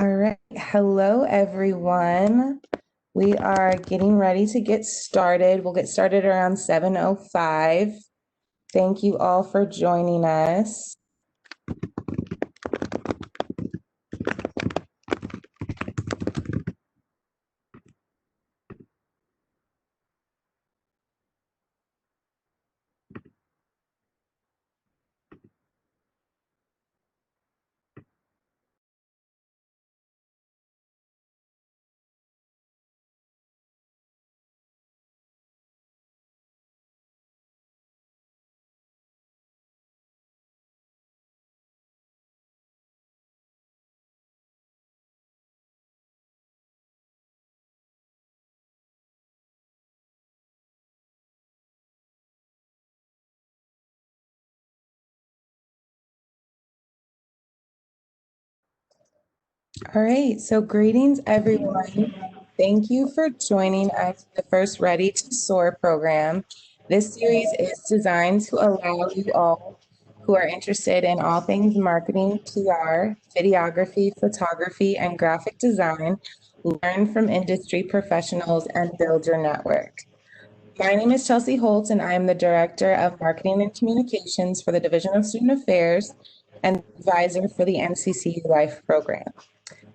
All right. Hello, everyone. We are getting ready to get started. We'll get started around 7:05. Thank you all for joining us. All right. So, greetings, everyone. Thank you for joining us for the first Ready to Soar program. This series is designed to allow you all who are interested in all things marketing, PR, videography, photography, and graphic design learn from industry professionals and build your network. My name is Chelsea Holt, and I am the Director of Marketing and Communications for the Division of Student Affairs and advisor for the NCCU Life program.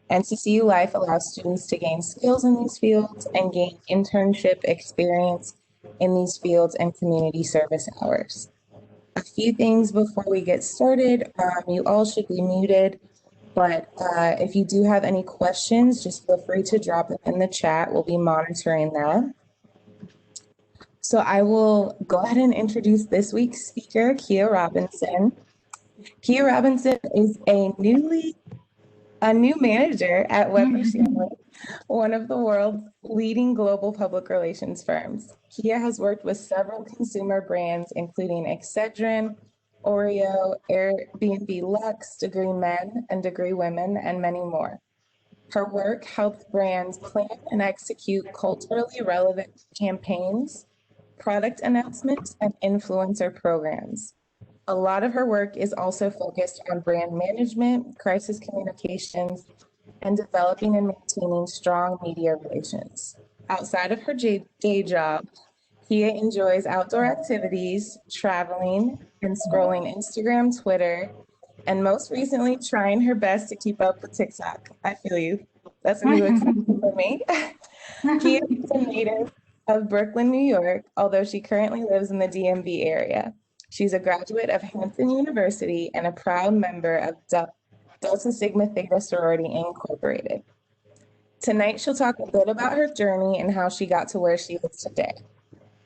NCCU Life allows students to gain skills in these fields and gain internship experience in these fields and community service hours. A few things before we get started. You all should be muted, but if you do have any questions, just feel free to drop them in the chat. We'll be monitoring that. So I will go ahead and introduce this week's speaker, Kia Robinson. Kia Robinson is a new manager at Weber Shandling, one of the world's leading global public relations firms. Kia has worked with several consumer brands, including Excedrin, Oreo, Airbnb Luxe, Degree Men and Degree Women, and many more. Her work helps brands plan and execute culturally relevant campaigns, product announcements, and influencer programs. A lot of her work is also focused on brand management, crisis communications, and developing and maintaining strong media relations. Outside of her day job, Kia enjoys outdoor activities, traveling, and scrolling Instagram, Twitter, and most recently trying her best to keep up with TikTok. I feel you. That's a new experience for me. Kia is a native of Brooklyn, New York, although she currently lives in the DMV area. She's a graduate of Hampton University and a proud member of Delta Sigma Theta Sorority Incorporated. Tonight, she'll talk a bit about her journey and how she got to where she is today.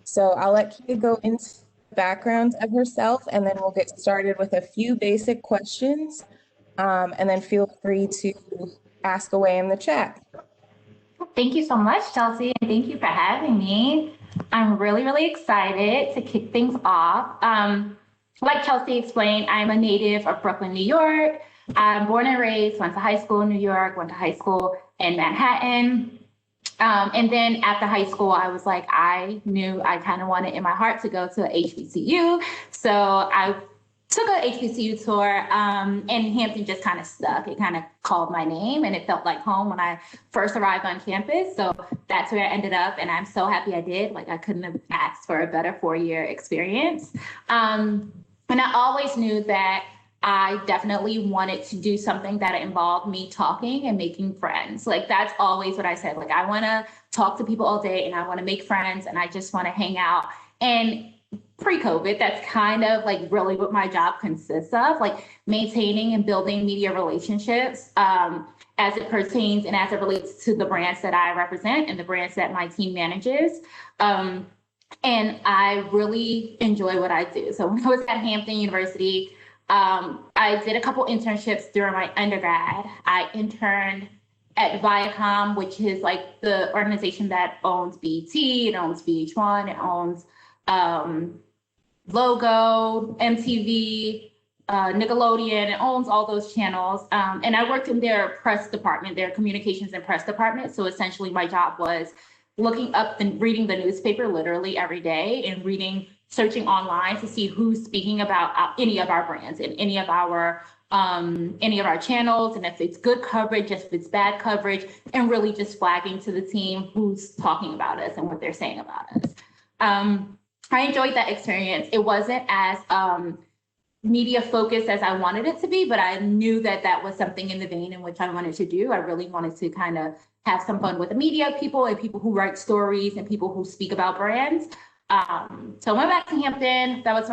So I'll let Kia go into the background of herself, and then we'll get started with a few basic questions, and then feel free to ask away in the chat. Thank you so much, Chelsea, and thank you for having me. I'm really excited to kick things off. Like Chelsea explained, I'm a native of Brooklyn, New York. I'm born and raised, went to high school in New York, went to high school in Manhattan. And then after high school, I was like, I knew I kind of wanted in my heart to go to HBCU. So I took a HBCU tour, and Hampton just kind of stuck. It kind of called my name, and it felt like home when I first arrived on campus. So that's where I ended up, and I'm so happy I did. Like, I couldn't have asked for a better 4-year experience. And I always knew that I definitely wanted to do something that involved me talking and making friends. Like, that's always what I said. Like, I want to talk to people all day, and I want to make friends, and I just want to hang out. And pre-COVID, that's kind of like really what my job consists of, like maintaining and building media relationships as it pertains and as it relates to the brands that I represent and the brands that my team manages. And I really enjoy what I do. So when I was at Hampton University, I did a couple internships during my undergrad. I interned at Viacom, which is like the organization that owns BET, it owns VH1, it owns Logo, MTV, Nickelodeon. It owns all those channels. And I worked in their press department, their communications and press department. So essentially my job was looking up and reading the newspaper literally every day and searching online to see who's speaking about any of our brands and any of our any of our channels, and if it's good coverage, if it's bad coverage, and really just flagging to the team who's talking about us and what they're saying about us. I enjoyed that experience. It wasn't as media focused as I wanted it to be, but I knew that that was something in the vein in which I wanted to do. I really wanted to kind of have some fun with the media people and people who write stories and people who speak about brands. So I went back to Hampton. That was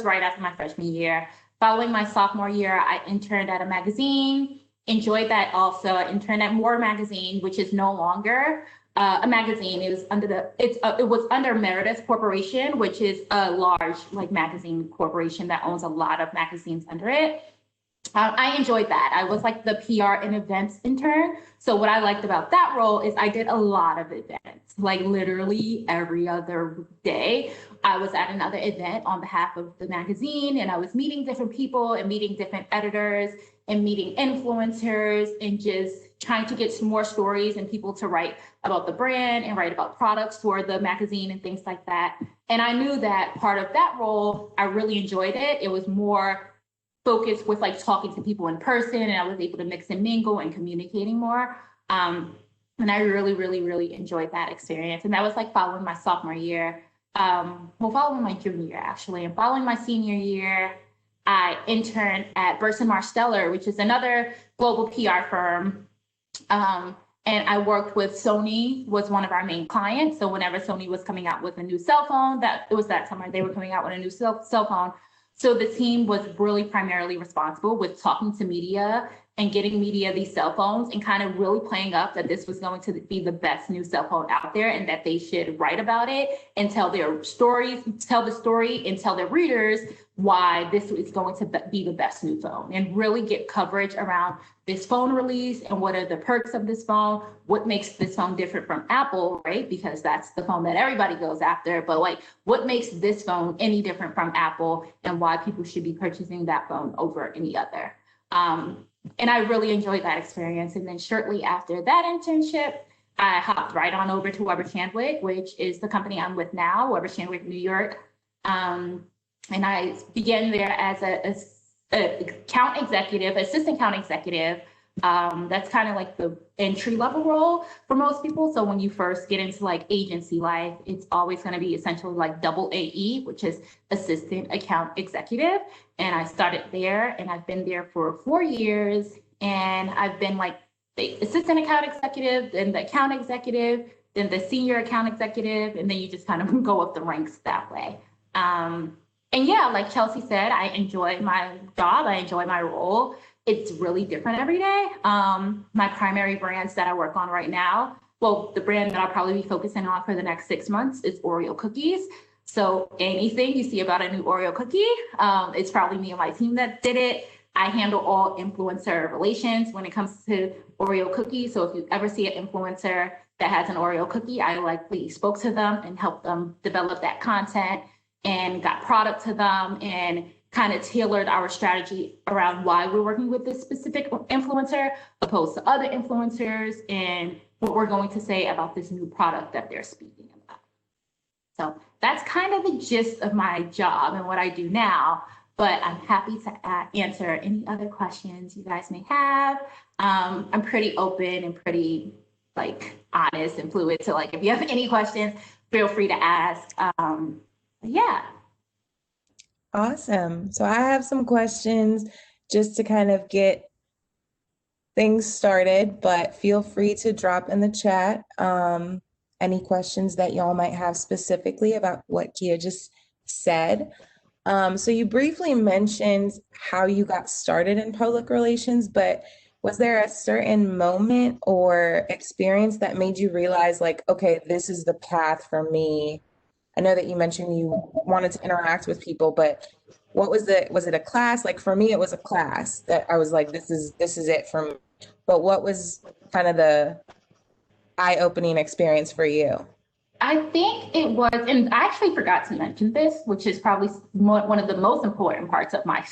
right after my freshman year. Following my sophomore year, I interned at a magazine. Enjoyed that also. I interned at More Magazine, which is no longer a magazine. It was under Meredith Corporation, which is a large magazine corporation that owns a lot of magazines under it. I enjoyed that. I was like the PR and events intern. So what I liked about that role is I did a lot of events, like literally every other day. I was at another event on behalf of the magazine, and I was meeting different people and meeting different editors and meeting influencers and just trying to get some more stories and people to write about the brand and write about products for the magazine and things like that. And I knew that part of that role, I really enjoyed it. It was more focused with talking to people in person, and I was able to mix and mingle and communicating more. And I really, really, really enjoyed that experience. And that was following my sophomore year. Following my junior year, actually. And following my senior year, I interned at Burson Marsteller, which is another global PR firm. And I worked with Sony, was one of our main clients. So whenever Sony was coming out with a new cell phone, it was that summer they were coming out with a new cell phone. So the team was really primarily responsible with talking to media and getting media these cell phones and kind of really playing up that this was going to be the best new cell phone out there and that they should write about it and tell their stories, tell the story and tell their readers why this is going to be the best new phone and really get coverage around this phone release and what are the perks of this phone, what makes this phone different from Apple, right? Because that's the phone that everybody goes after, but what makes this phone any different from Apple and why people should be purchasing that phone over any other. And I really enjoyed that experience. And then shortly after that internship, I hopped right on over to Weber Shandwick, which is the company I'm with now, Weber Shandwick, New York. And I began there as a account executive, assistant account executive. That's kind of like the entry level role for most people. So when you first get into agency life, it's always going to be essentially double AE, which is assistant account executive. And I started there and I've been there for 4 years, and I've been the assistant account executive, then the account executive, then the senior account executive, and then you just kind of go up the ranks that way. And yeah, like Chelsea said, I enjoy my job. I enjoy my role. It's really different every day. My primary brands that I work on right now, well, the brand that I'll probably be focusing on for the next 6 months is Oreo cookies. So anything you see about a new Oreo cookie, it's probably me and my team that did it. I handle all influencer relations when it comes to Oreo cookies. So if you ever see an influencer that has an Oreo cookie, I likely spoke to them and helped them develop that content and got product to them and kind of tailored our strategy around why we're working with this specific influencer opposed to other influencers and what we're going to say about this new product that they're speaking about. So that's kind of the gist of my job and what I do now, but I'm happy to answer any other questions you guys may have. I'm pretty open and pretty honest and fluid. So if you have any questions, feel free to ask. Yeah. Awesome. So I have some questions just to kind of get things started, but feel free to drop in the chat any questions that y'all might have specifically about what Kia just said. So you briefly mentioned how you got started in public relations, but was there a certain moment or experience that made you realize okay, this is the path for me? I know that you mentioned you wanted to interact with people, but what was it a class? For me, it was a class that I was this is it for me. But what was kind of the eye-opening experience for you? I think it was, and I actually forgot to mention this, which is probably one of the most important parts of my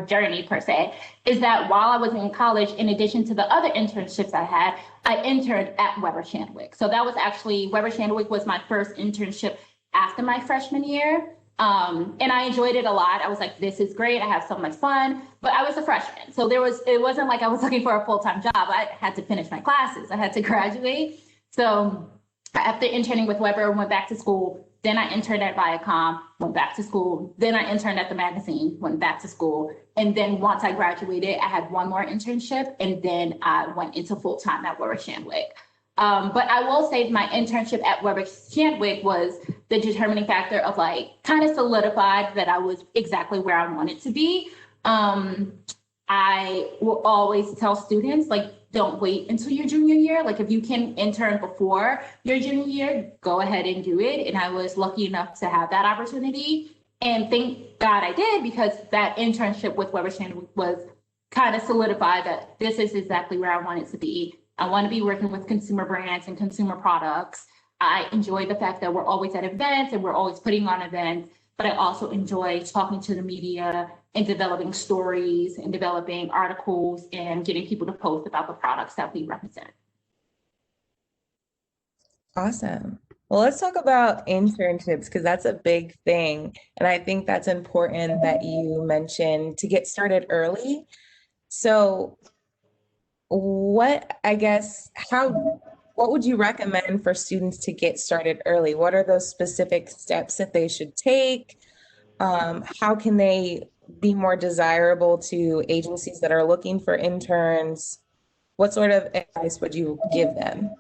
journey per se, is that while I was in college, in addition to the other internships I had, I interned at Weber Shandwick. So that was actually, Weber Shandwick was my first internship after my freshman year. And I enjoyed it a lot. I was like, this is great. I have so much fun. But I was a freshman. So it wasn't like I was looking for a full-time job. I had to finish my classes. I had to graduate. So after interning with Weber, went back to school. Then I interned at Viacom, went back to school. Then I interned at the magazine, went back to school. And then once I graduated, I had one more internship, and then I went into full-time at Weber Shandwick. But I will say my internship at Weber Shandwick was the determining factor of like kind of solidified that I was exactly where I wanted to be. I will always tell students, like, don't wait until your junior year. Like, if you can intern before your junior year, go ahead and do it. And I was lucky enough to have that opportunity. And thank God I did, because that internship with Weber Shandwick was kind of solidified that this is exactly where I wanted to be. I want to be working with consumer brands and consumer products. I enjoy the fact that we're always at events and we're always putting on events, but I also enjoy talking to the media and developing stories and developing articles and getting people to post about the products that we represent. Awesome. Well, let's talk about internships because that's a big thing. And I think that's important that you mentioned to get started early. So, what would you recommend for students to get started early? What are those specific steps that they should take? How can they be more desirable to agencies that are looking for interns? What sort of advice would you give them?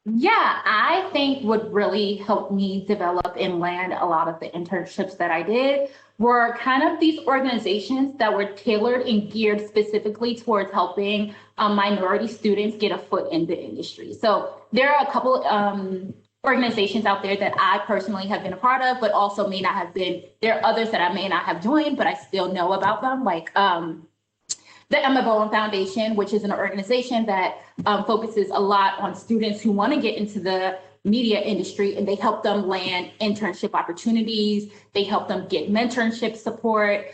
Yeah, I think what really helped me develop and land a lot of the internships that I did were kind of these organizations that were tailored and geared specifically towards helping minority students get a foot in the industry. So there are a couple organizations out there that I personally have been a part of, but also may not have been. There are others that I may not have joined, but I still know about them, like the Emma Bowen Foundation, which is an organization that focuses a lot on students who want to get into the media industry, and they help them land internship opportunities. They help them get mentorship support.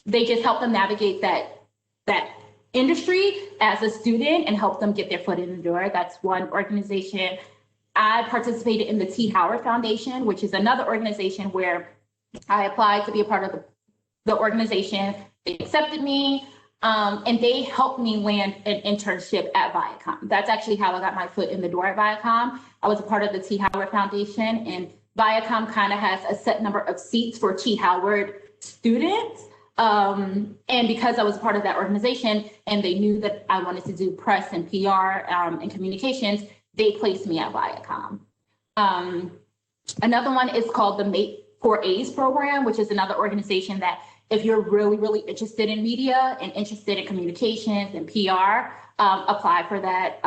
They just help them navigate that industry as a student and help them get their foot in the door. That's one organization. I participated in the T. Howard Foundation, which is another organization where I applied to be a part of the organization. They accepted me, and they helped me land an internship at Viacom. That's actually how I got my foot in the door at Viacom. I was a part of the T. Howard Foundation, and Viacom kind of has a set number of seats for T. Howard students. And because I was a part of that organization and they knew that I wanted to do press and PR and communications, they placed me at Viacom. Another one is called the Mate for A's program, which is another organization that if you're really, really interested in media and interested in communications and PR, apply for that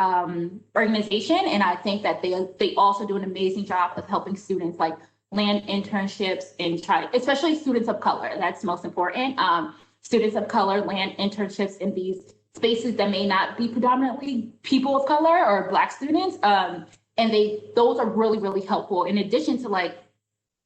organization. And I think that they also do an amazing job of helping students like land internships and especially students of color. That's most important. Students of color land internships in these spaces that may not be predominantly people of color or Black students. And those are really, really helpful. In addition to like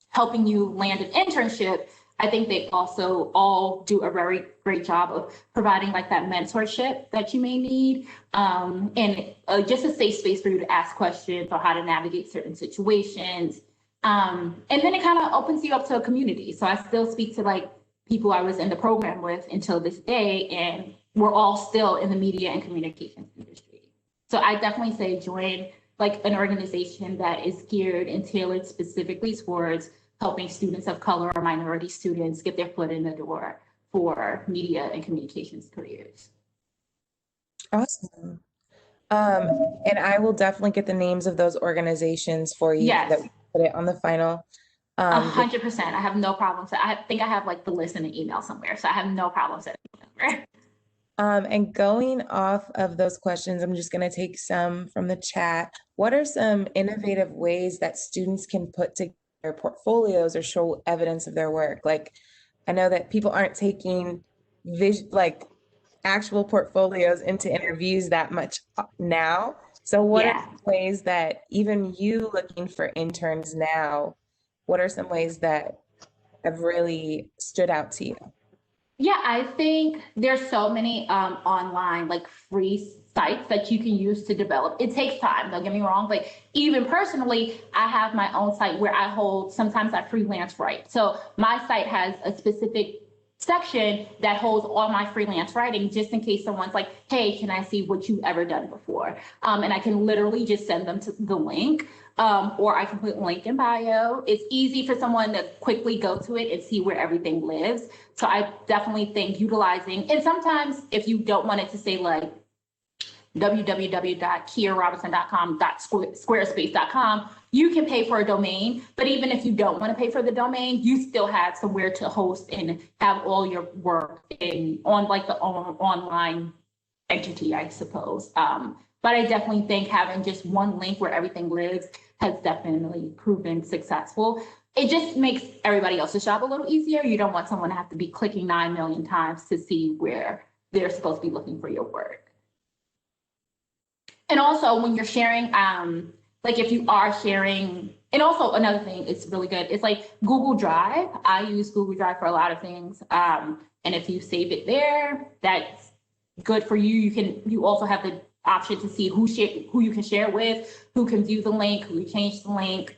helping you land an internship, I think they also all do a very great job of providing like that mentorship that you may need, and just a safe space for you to ask questions or how to navigate certain situations. And then it kind of opens you up to a community. So I still speak to like people I was in the program with until this day, and we're all still in the media and communications industry. So I definitely say join like an organization that is geared and tailored specifically towards helping students of color or minority students get their foot in the door for media and communications careers. Awesome. And I will definitely get the names of those organizations for you so that Yes, we can put it on the final. 100%. I have no problem. So I think I have like the list in an email somewhere. So I have no problem setting it. And going off of those questions, I'm just going to take some from the chat. What are some innovative ways that students can put together portfolios or show evidence of their work? Like, I know that people aren't taking like actual portfolios into interviews that much now. So what are Yeah. some ways that even you looking for interns now, what are some ways that have really stood out to you? Yeah, I think there's so many online like free sites that you can use to develop. It takes time, don't get me wrong. Like even personally, I have my own site where I hold, sometimes I freelance write. So my site has a specific section that holds all my freelance writing just in case someone's like, hey, can I see what you've ever done before? And I can literally just send them to the link. Or I can put link in bio. It's easy for someone to quickly go to it and see where everything lives. So I definitely think utilizing, and sometimes if you don't want it to say like www.kiarobinson.com.squarespace.com, you can pay for a domain. But even if you don't want to pay for the domain, you still have somewhere to host and have all your work in on like the online entity, I suppose. But I definitely think having just one link where everything lives has definitely proven successful. It just makes everybody else's job a little easier. You don't want someone to have to be clicking 9 million times to see where they're supposed to be looking for your work. And also when you're sharing, like if you are sharing, and also another thing, it's really good. It's like Google Drive. I use Google Drive for a lot of things. And if you save it there, that's good for you. You also have the option to see who you can share with, who can view the link, who can change the link.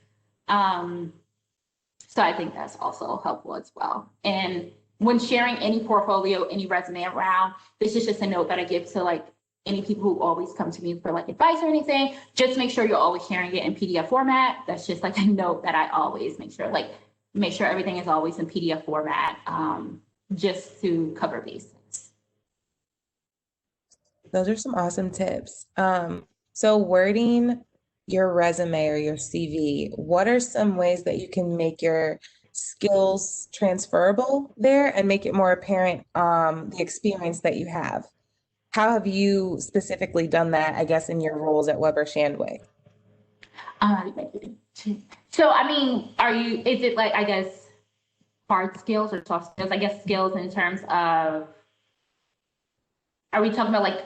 So I think that's also helpful as well. And when sharing any portfolio, any resume around, this is just a note that I give to like any people who always come to me for like advice or anything. Just make sure you're always sharing it in PDF format. That's just like a note that I always make sure everything is always in PDF format, just to cover bases. Those are some awesome tips. So wording your resume or your CV, what are some ways that you can make your skills transferable there and make it more apparent, the experience that you have? How have you specifically done that, I guess, in your roles at Weber Shandwick? So, I mean, is it like, I guess, hard skills or soft skills? I guess skills in terms of, are we talking about like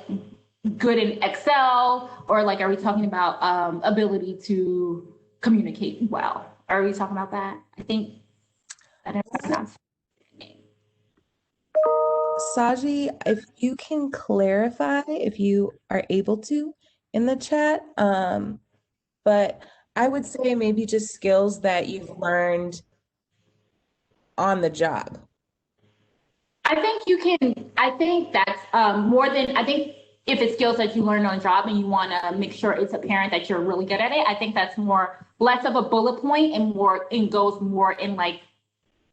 good in Excel, or like, are we talking about ability to communicate well? Are we talking about that? I think I don't pronounce it. Saji, if you can clarify, if you are able to in the chat, but I would say maybe just skills that you've learned on the job. I think that's I think if it's skills that you learn on the job and you want to make sure it's apparent that you're really good at it, I think that's less of a bullet point and goes more in like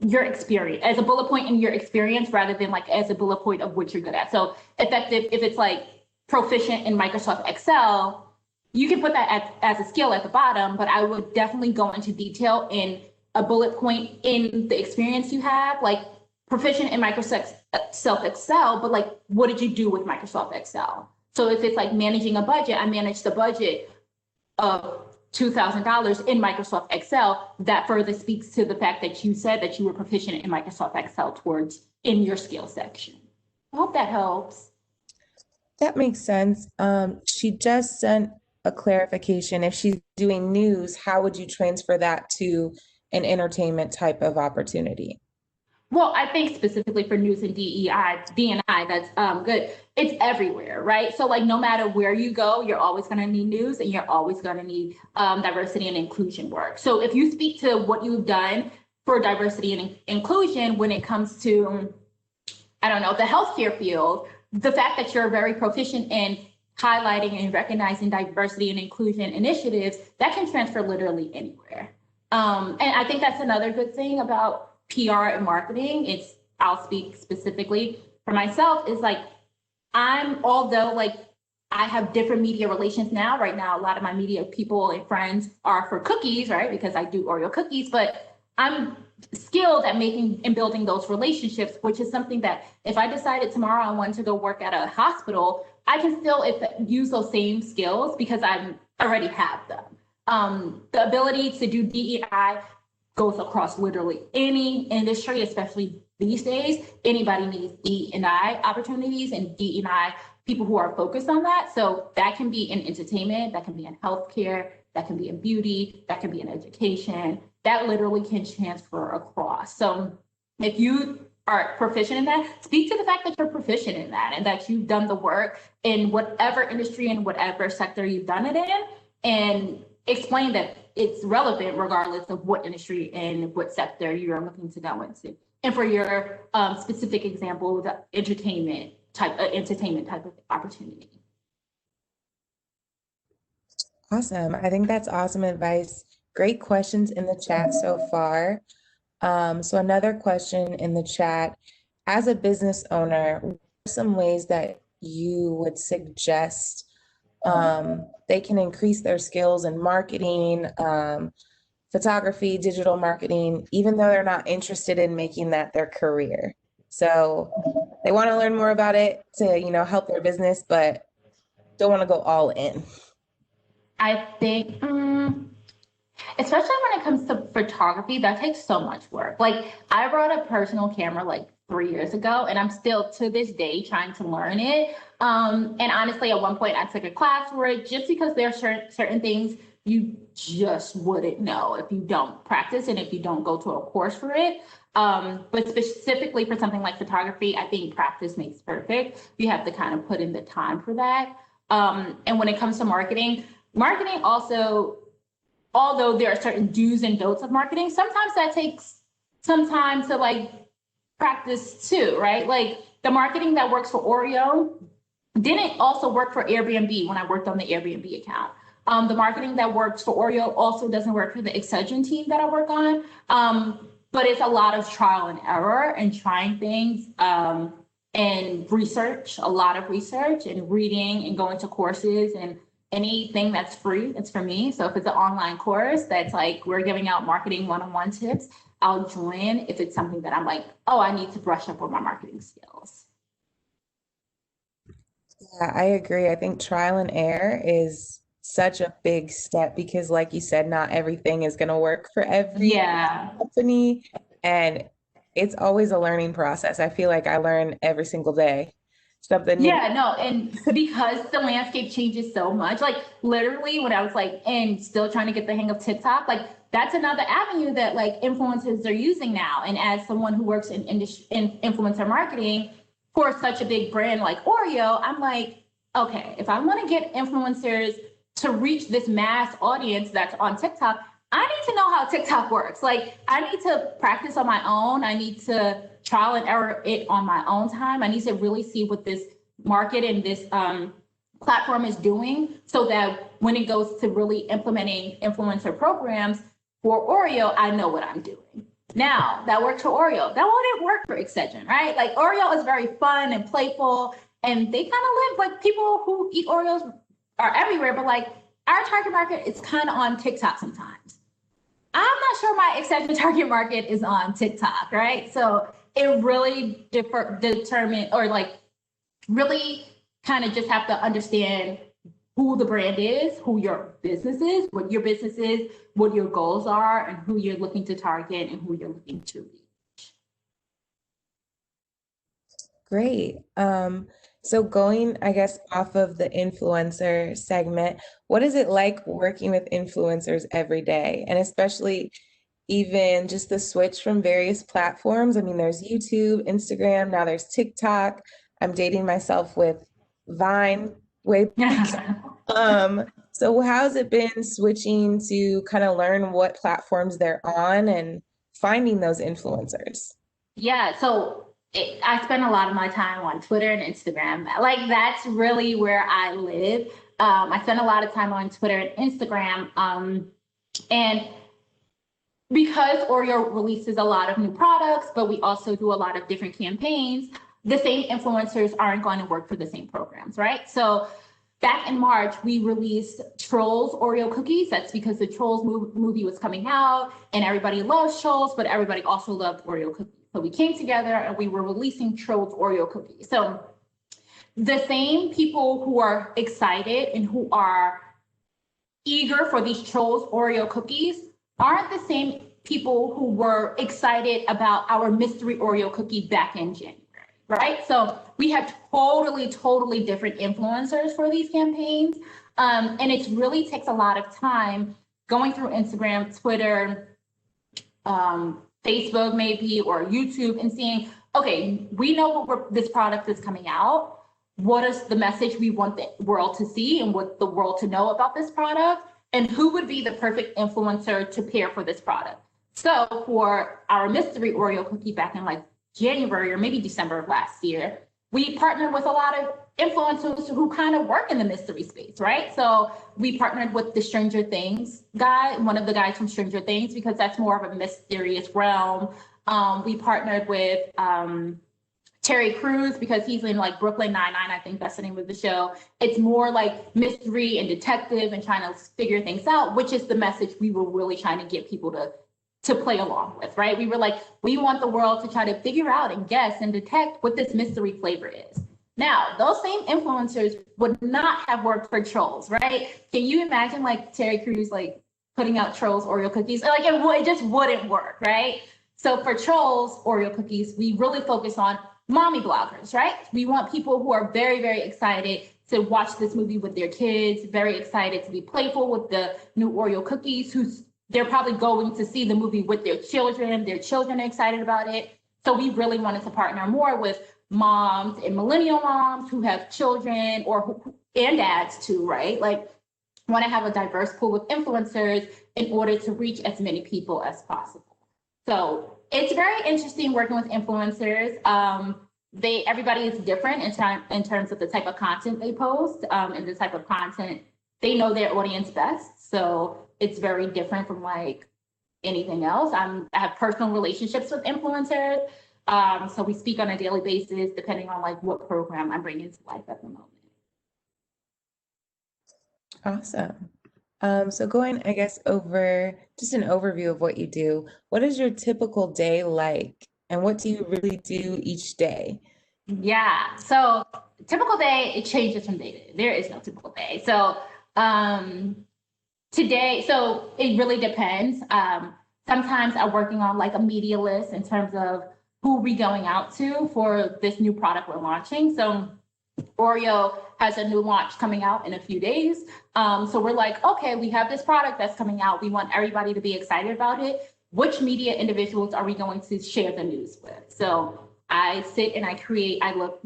your experience, as a bullet point in your experience rather than like as a bullet point of what you're good at. So effective, if it's like proficient in Microsoft Excel, you can put that as a skill at the bottom, but I would definitely go into detail in a bullet point in the experience you have, like proficient in Microsoft Excel, but like, what did you do with Microsoft Excel? So if it's like managing a budget, I managed the budget of $2,000 in Microsoft Excel. That further speaks to the fact that you said that you were proficient in Microsoft Excel in your skill section. I hope that helps. That makes sense. She just sent a clarification. If she's doing news, how would you transfer that to an entertainment type of opportunity? Well, I think specifically for news and D&I, that's good. It's everywhere, right? So like no matter where you go, you're always going to need news and you're always going to need diversity and inclusion work. So if you speak to what you've done for diversity and inclusion when it comes to, I don't know, the healthcare field, the fact that you're very proficient in highlighting and recognizing diversity and inclusion initiatives, that can transfer literally anywhere. And I think that's another good thing about PR and marketing. I'll speak specifically for myself, is like, although like I have different media relations now, right now, a lot of my media people and friends are for cookies, right? Because I do Oreo cookies, but I'm skilled at making and building those relationships, which is something that if I decided tomorrow I wanted to go work at a hospital, I can still use those same skills because I already have them. The ability to do DEI goes across literally any industry, especially these days. Anybody needs DEI opportunities and DEI people who are focused on that. So that can be in entertainment, that can be in healthcare, that can be in beauty, that can be in education. That literally can transfer across. So if you are proficient in that, speak to the fact that you're proficient in that and that you've done the work in whatever industry and whatever sector you've done it in, and explain that it's relevant regardless of what industry and what sector you're looking to go into. And for your specific example, the entertainment type of opportunity. Awesome. I think that's awesome advice. Great questions in the chat so far. So another question in the chat, as a business owner, what are some ways that you would suggest they can increase their skills in marketing, photography, digital marketing, even though they're not interested in making that their career? So they want to learn more about it to, help their business, but don't want to go all in. I think, especially when it comes to photography, that takes so much work. Like, I brought a personal camera like 3 years ago, and I'm still to this day trying to learn it. And honestly, at one point I took a class for it just because there are certain things you just wouldn't know if you don't practice and if you don't go to a course for it. But specifically for something like photography, I think practice makes perfect. You have to kind of put in the time for that. And when it comes to marketing also, although there are certain do's and don'ts of marketing, sometimes that takes some time to like practice too, right? Like the marketing that works for Oreo didn't also work for Airbnb when I worked on the Airbnb account. The marketing that works for Oreo also doesn't work for the Excedrin team that I work on. But it's a lot of trial and error and trying things and research, a lot of research and reading and going to courses, and anything that's free, it's for me. So if it's an online course that's like, we're giving out marketing one-on-one tips, I'll join if it's something that I'm like, oh, I need to brush up on my marketing skills. Yeah, I agree. I think trial and error is such a big step because, like you said, not everything is going to work for every Yeah. company. And it's always a learning process. I feel like I learn every single day. Something new. Yeah, no, and because the landscape changes so much, like literally when I was like, and still trying to get the hang of TikTok, like that's another avenue that like influencers are using now. And as someone who works in industry in influencer marketing for such a big brand like Oreo, I'm like, okay, if I want to get influencers to reach this mass audience that's on TikTok, I need to know how TikTok works. Like, I need to practice on my own. I need to trial and error it on my own time. I need to really see what this market and this platform is doing so that when it goes to really implementing influencer programs for Oreo, I know what I'm doing. Now, that worked for Oreo. That wouldn't work for Excedrin, right? Like, Oreo is very fun and playful, and they kind of live like people who eat Oreos are everywhere, but like our target market is kind of on TikTok sometimes. I'm not sure my Excedrin target market is on TikTok, right? So it really determine or like really kind of just have to understand who the brand is, who your business is, what your business is, what your goals are, and who you're looking to target and who you're looking to reach. Great. So going, I guess, off of the influencer segment, what is it like working with influencers every day? And especially even just the switch from various platforms. I mean, there's YouTube, Instagram, now there's TikTok. I'm dating myself with Vine way back. So how's it been switching to kind of learn what platforms they're on and finding those influencers? Yeah, so I spend a lot of my time on Twitter and Instagram. Like that's really where I live. I spend a lot of time on Twitter and Instagram. And because Oreo releases a lot of new products, but we also do a lot of different campaigns, the same influencers aren't going to work for the same programs, right? So back in March, we released Trolls Oreo cookies. That's because the Trolls movie was coming out and everybody loves Trolls, but everybody also loved Oreo cookies. So we came together and we were releasing Trolls Oreo cookies. So the same people who are excited and who are eager for these Trolls Oreo cookies aren't the same people who were excited about our mystery Oreo cookie back in January, right? So we have totally different influencers for these campaigns. And it really takes a lot of time going through Instagram, Twitter, Facebook maybe, or YouTube and seeing, okay, we know this product is coming out. What is the message we want the world to see and what the world to know about this product? And who would be the perfect influencer to pair for this product? So for our mystery Oreo cookie back in like January or maybe December of last year, we partnered with a lot of influencers who kind of work in the mystery space, right? So we partnered with the Stranger Things guy, one of the guys from Stranger Things, because that's more of a mysterious realm. We partnered with Terry Crews because he's in like Brooklyn Nine-Nine, I think that's the name of the show. It's more like mystery and detective and trying to figure things out, which is the message we were really trying to get people to play along with, right? We were like, we want the world to try to figure out and guess and detect what this mystery flavor is. Now, those same influencers would not have worked for Trolls, right? Can you imagine like Terry Crews like putting out Trolls Oreo cookies? Like it just wouldn't work, right? So for Trolls Oreo cookies, we really focus on mommy bloggers, right? We want people who are very, very excited to watch this movie with their kids, very excited to be playful with the new Oreo cookies, who's they're probably going to see the movie with their children are excited about it. So we really wanted to partner more with moms and millennial moms who have children and dads too, right? Like want to have a diverse pool of influencers in order to reach as many people as possible. So it's very interesting working with influencers. Everybody is different in terms of the type of content they post and the type of content they know their audience best. So it's very different from like anything else. I have personal relationships with influencers. So we speak on a daily basis, depending on like what program I'm bringing to life at the moment. Awesome. So going, I guess, over just an overview of what you do, what is your typical day like? And what do you really do each day? Yeah. So typical day, it changes from day to day. There is no typical day. So today, so it really depends. Sometimes I'm working on like a media list in terms of who we going out to for this new product we're launching. So Oreo has a new launch coming out in a few days. So we're like, okay, we have this product that's coming out. We want everybody to be excited about it. Which media individuals are we going to share the news with? So I sit and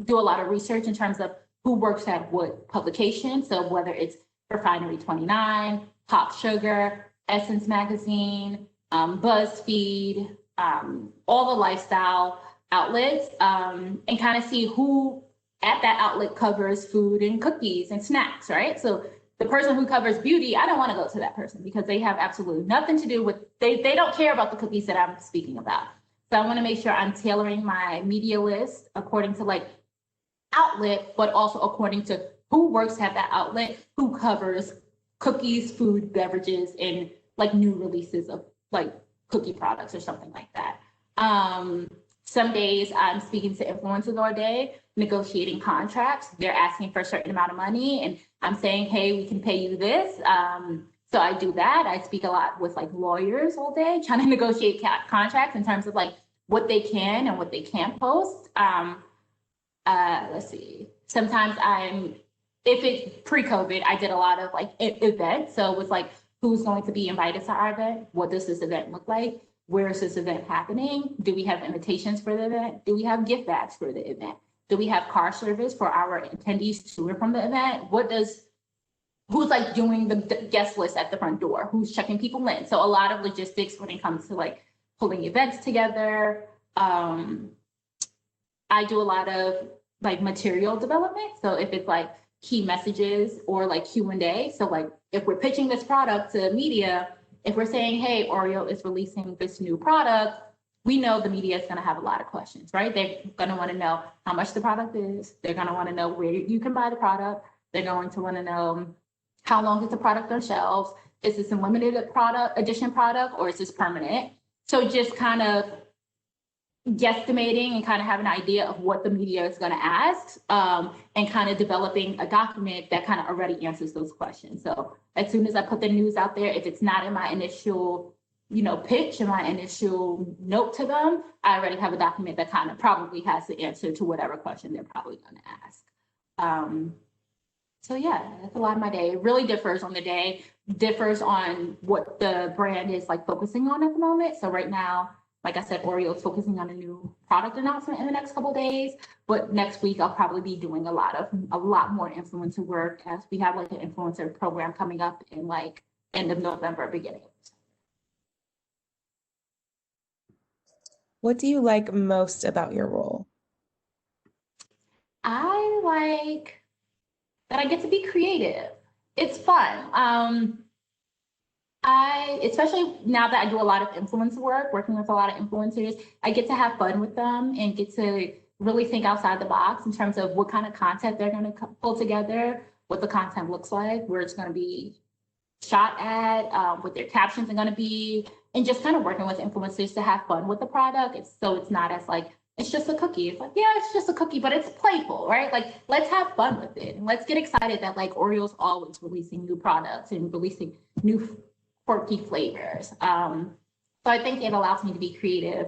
do a lot of research in terms of who works at what publication. So whether it's Refinery 29, Pop Sugar, Essence Magazine, BuzzFeed, all the lifestyle outlets, and kind of see who at that outlet covers food and cookies and snacks, right? So the person who covers beauty, I don't want to go to that person because they have absolutely nothing to do with, they don't care about the cookies that I'm speaking about. So I want to make sure I'm tailoring my media list according to like outlet, but also according to who works at that outlet, who covers cookies, food, beverages, and like new releases of like cookie products or something like that. Some days I'm speaking to influencers all day, negotiating contracts. They're asking for a certain amount of money, and I'm saying, hey, we can pay you this. So I do that. I speak a lot with like lawyers all day, trying to negotiate contracts in terms of like what they can and what they can't post. Let's see. Sometimes if it's pre-COVID, I did a lot of like events. So it was like, who's going to be invited to our event? What does this event look like? Where is this event happening? Do we have invitations for the event? Do we have gift bags for the event? Do we have car service for our attendees to and from the event? Who's like doing the guest list at the front door? Who's checking people in? So a lot of logistics when it comes to like pulling events together. I do a lot of like material development. So if it's like key messages or like Q&A. So like if we're pitching this product to media, if we're saying, hey, Oreo is releasing this new product, we know the media is going to have a lot of questions, right? They're going to want to know how much the product is. They're going to want to know where you can buy the product. They're going to want to know how long is the product on shelves? Is this a limited edition product, or is this permanent? So just kind of guesstimating and kind of have an idea of what the media is going to ask, and kind of developing a document that kind of already answers those questions. So as soon as I put the news out there, if it's not in my initial, pitch and my initial note to them, I already have a document that kind of probably has the answer to whatever question they're probably going to ask. So yeah, that's a lot of my day. It really differs on the day, differs on what the brand is like focusing on at the moment. So right now, like I said, Oreo is focusing on a new product announcement in the next couple of days. But next week, I'll probably be doing a lot more influencer work as we have like an influencer program coming up in like end of November, beginning. What do you like most about your role? I like that I get to be creative. It's fun. Especially now that I do a lot of influencer work, working with a lot of influencers, I get to have fun with them and get to really think outside the box in terms of what kind of content they're going to pull together, what the content looks like, where it's going to be shot at, what their captions are going to be, and just kind of working with influencers to have fun with the product. So it's not as like, it's just a cookie. It's like, yeah, it's just a cookie, but it's playful, right? Like, let's have fun with it. And let's get excited that like Oreo's always releasing new products and releasing new quirky flavors. So I think it allows me to be creative.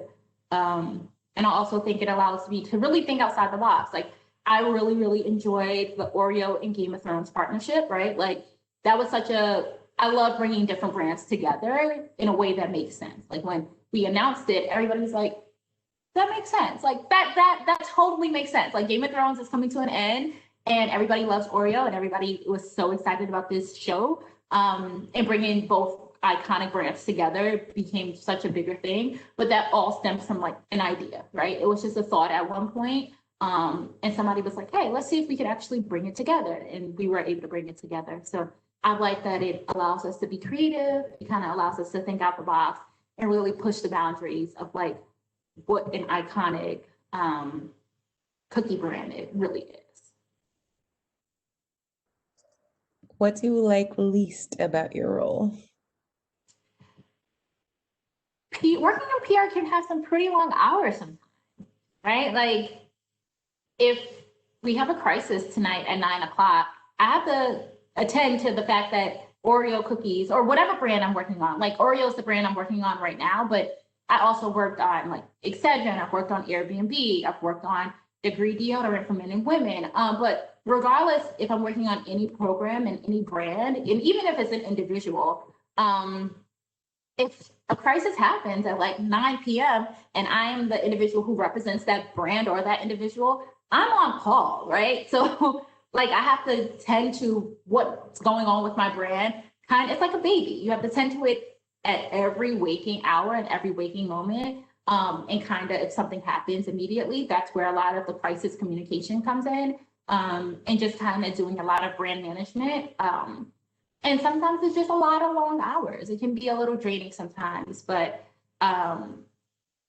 And I also think it allows me to really think outside the box. Like, I really enjoyed the Oreo and Game of Thrones partnership, right? Like, that was I love bringing different brands together in a way that makes sense. Like, when we announced it, everybody's like, that makes sense. Like, that totally makes sense. Like, Game of Thrones is coming to an end and everybody loves Oreo and everybody was so excited about this show. And bringing both iconic brands together became such a bigger thing, but that all stems from like an idea, right? It was just a thought at one point. And somebody was like, hey, let's see if we could actually bring it together. And we were able to bring it together. So I like that it allows us to be creative. It kind of allows us to think out the box and really push the boundaries of like what an iconic cookie brand it really is. What do you like least about your role? Working in PR can have some pretty long hours sometimes, right? Like, if we have a crisis tonight at 9 o'clock, I have to attend to the fact that Oreo cookies or whatever brand I'm working on, like Oreo is the brand I'm working on right now, but I also worked on like Excedrin, I've worked on Airbnb, I've worked on Degree deodorant for men and women. But regardless if I'm working on any program and any brand, and even if it's an individual, if a crisis happens at like 9 p.m. and I am the individual who represents that brand or that individual, I'm on call, right? So like I have to tend to what's going on with my brand. It's like a baby. You have to tend to it at every waking hour and every waking moment. And kind of if something happens immediately, that's where a lot of the crisis communication comes in. And just kind of doing a lot of brand management. And sometimes it's just a lot of long hours. It can be a little draining sometimes, but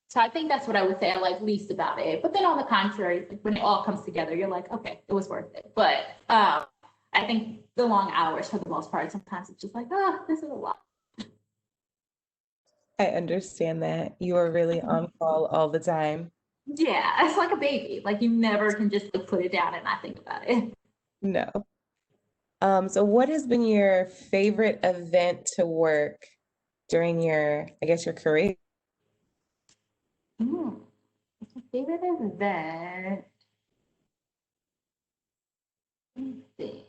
so I think that's what I would say I like least about it. But then on the contrary, when it all comes together, you're like, okay, it was worth it. But I think the long hours for the most part, sometimes it's just like, this is a lot. I understand that. You are really on call all the time. Yeah, it's like a baby. Like you never can just like put it down and not think about it. No. So what has been your favorite event to work during your, I guess, your career? Mm, my favorite event. Let me see.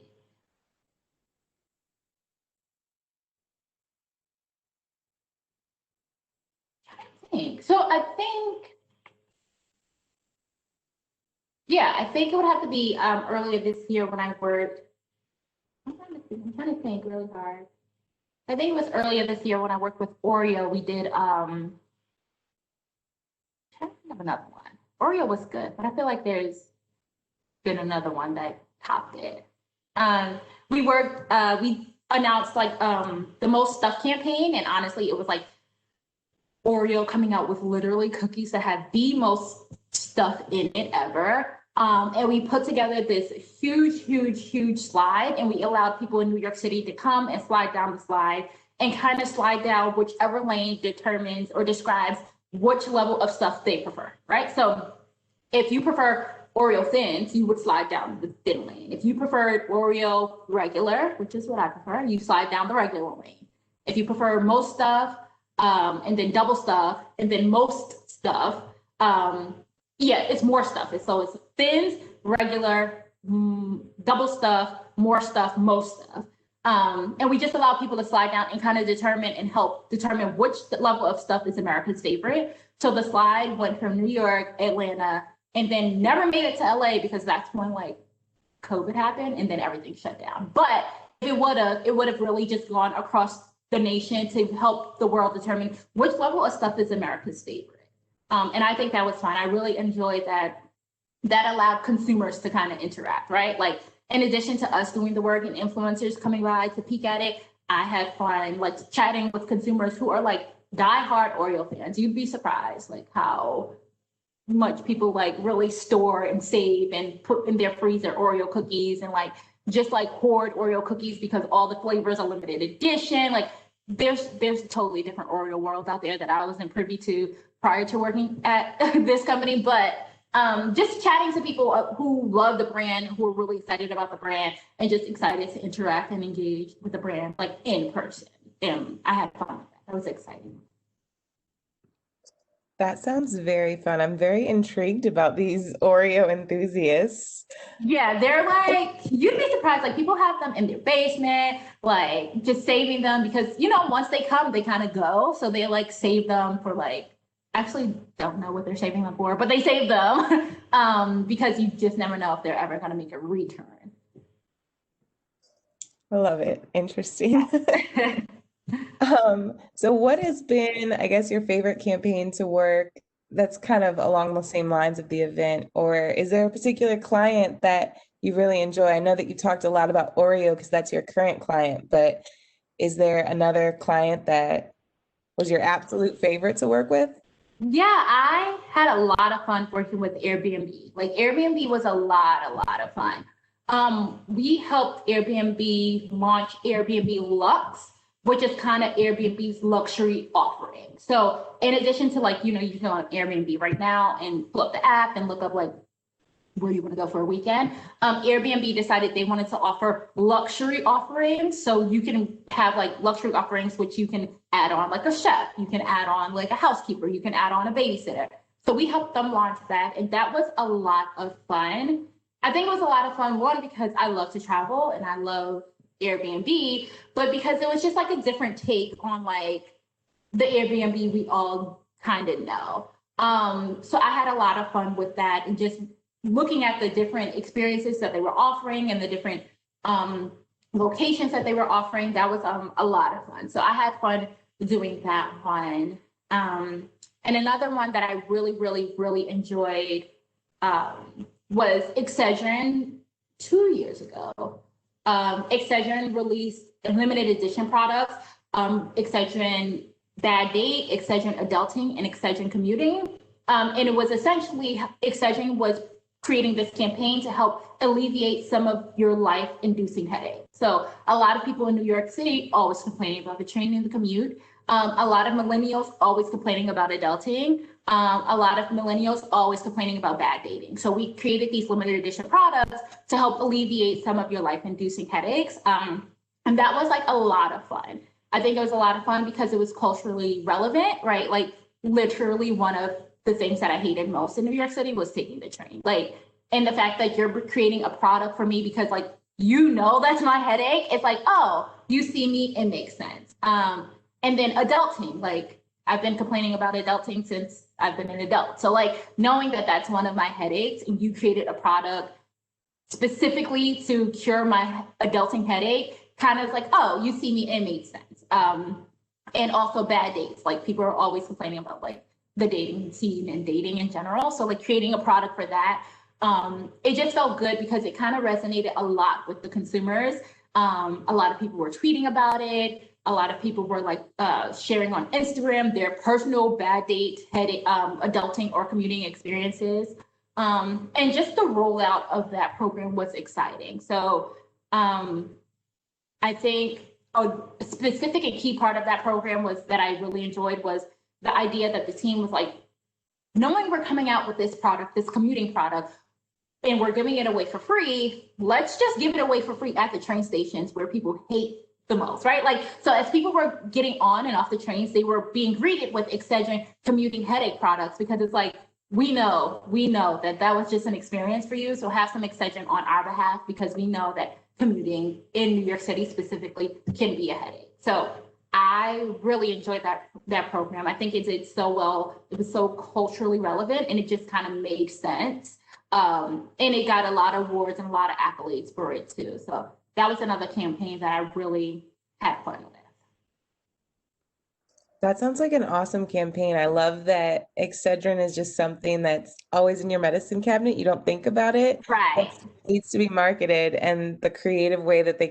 I think it would have to be earlier this year when I worked. I'm trying to think really hard. I think it was earlier this year when I worked with Oreo. We did trying to think of another one. Oreo was good, but I feel like there's been another one that topped it. We announced like the most stuff campaign, and honestly, it was like Oreo coming out with literally cookies that had the most stuff in it ever. And we put together this huge slide, and we allowed people in New York City to come and slide down the slide and kind of slide down whichever lane determines or describes which level of stuff they prefer, right? So if you prefer Oreo thins, you would slide down the thin lane. If you preferred Oreo regular, which is what I prefer, you slide down the regular lane. If you prefer most stuff, and then double stuff, and then most stuff, it's more stuff. So it's thins, regular, double stuff, more stuff, most stuff. And we just allow people to slide down and kind of determine and help determine which level of stuff is America's favorite. So the slide went from New York, Atlanta, and then never made it to LA because that's when like COVID happened and then everything shut down. But if it would have really just gone across the nation to help the world determine which level of stuff is America's favorite. And I think that was fun. I really enjoyed that. That allowed consumers to kind of interact, right? Like in addition to us doing the work and influencers coming by to peek at it, I had fun like chatting with consumers who are like diehard Oreo fans. You'd be surprised like how much people like really store and save and put in their freezer Oreo cookies and like just like hoard Oreo cookies because all the flavors are limited edition. Like there's a totally different Oreo world out there that I wasn't privy to prior to working at this company. But just chatting to people who love the brand, who are really excited about the brand, and just excited to interact and engage with the brand like in person. And I had fun with that. That was exciting. That sounds very fun. I'm very intrigued about these Oreo enthusiasts. Yeah, they're like, you'd be surprised. Like, people have them in their basement, like, just saving them because, you know, once they come, they kind of go. So they like save them for like, actually don't know what they're saving them for, but they save them because you just never know if they're ever going to make a return. I love it. Interesting. So what has been, I guess, your favorite campaign to work that's kind of along the same lines of the event? Or is there a particular client that you really enjoy? I know that you talked a lot about Oreo because that's your current client, but is there another client that was your absolute favorite to work with? Yeah, I had a lot of fun working with Airbnb. Like Airbnb was a lot of fun. We helped Airbnb launch Airbnb Lux, which is kind of Airbnb's luxury offering. So in addition to like, you know, you can go on Airbnb right now and pull up the app and look up like where you want to go for a weekend. Airbnb decided they wanted to offer luxury offerings. So you can have like luxury offerings, which you can add on like a chef, you can add on like a housekeeper, you can add on a babysitter. So we helped them launch that. And that was a lot of fun. I think it was a lot of fun, one, because I love to travel and I love Airbnb, but because it was just like a different take on like the Airbnb we all kind of know. So I had a lot of fun with that and just looking at the different experiences that they were offering and the different locations that they were offering. That was a lot of fun. So I had fun doing that one. And another one that I really enjoyed was Excedrin 2 years ago. Excedrin released limited edition products, Excedrin Bad Date, Excedrin Adulting, and Excedrin Commuting. And it was essentially, Excedrin was creating this campaign to help alleviate some of your life-inducing headaches. So a lot of people in New York City always complaining about the train and the commute. A lot of millennials always complaining about adulting. A lot of millennials always complaining about bad dating. So we created these limited edition products to help alleviate some of your life-inducing headaches. And that was like a lot of fun. I think it was a lot of fun because it was culturally relevant, right? Like literally one of the things that I hated most in New York City was taking the train. Like, and the fact that you're creating a product for me because like, you know, that's my headache. It's like, oh, you see me, it makes sense. And then adulting, like I've been complaining about adulting since I've been an adult. So like knowing that that's one of my headaches and you created a product specifically to cure my adulting headache, kind of like, oh, you see me, it makes sense. And also bad dates, like people are always complaining about like the dating scene and dating in general. So like creating a product for that, it just felt good because it kind of resonated a lot with the consumers. A lot of people were tweeting about it. A lot of people were like sharing on Instagram their personal bad date, headache, adulting or commuting experiences. And just the rollout of that program was exciting. So I think a specific and key part of that program was that I really enjoyed was the idea that the team was like, knowing we're coming out with this product, this commuting product, and we're giving it away for free, let's just give it away for free at the train stations where people hate the most, right? Like, so as people were getting on and off the trains, they were being greeted with Excedrin commuting headache products because it's like, we know that that was just an experience for you. So have some Excedrin on our behalf because we know that commuting in New York City specifically can be a headache. So I really enjoyed that program. I think it did so well. It was so culturally relevant, and it just kind of made sense. And it got a lot of awards and a lot of accolades for it too. So that was another campaign that I really had fun with. That sounds like an awesome campaign. I love that Excedrin is just something that's always in your medicine cabinet. You don't think about it, but Right. it needs to be marketed. And the creative way that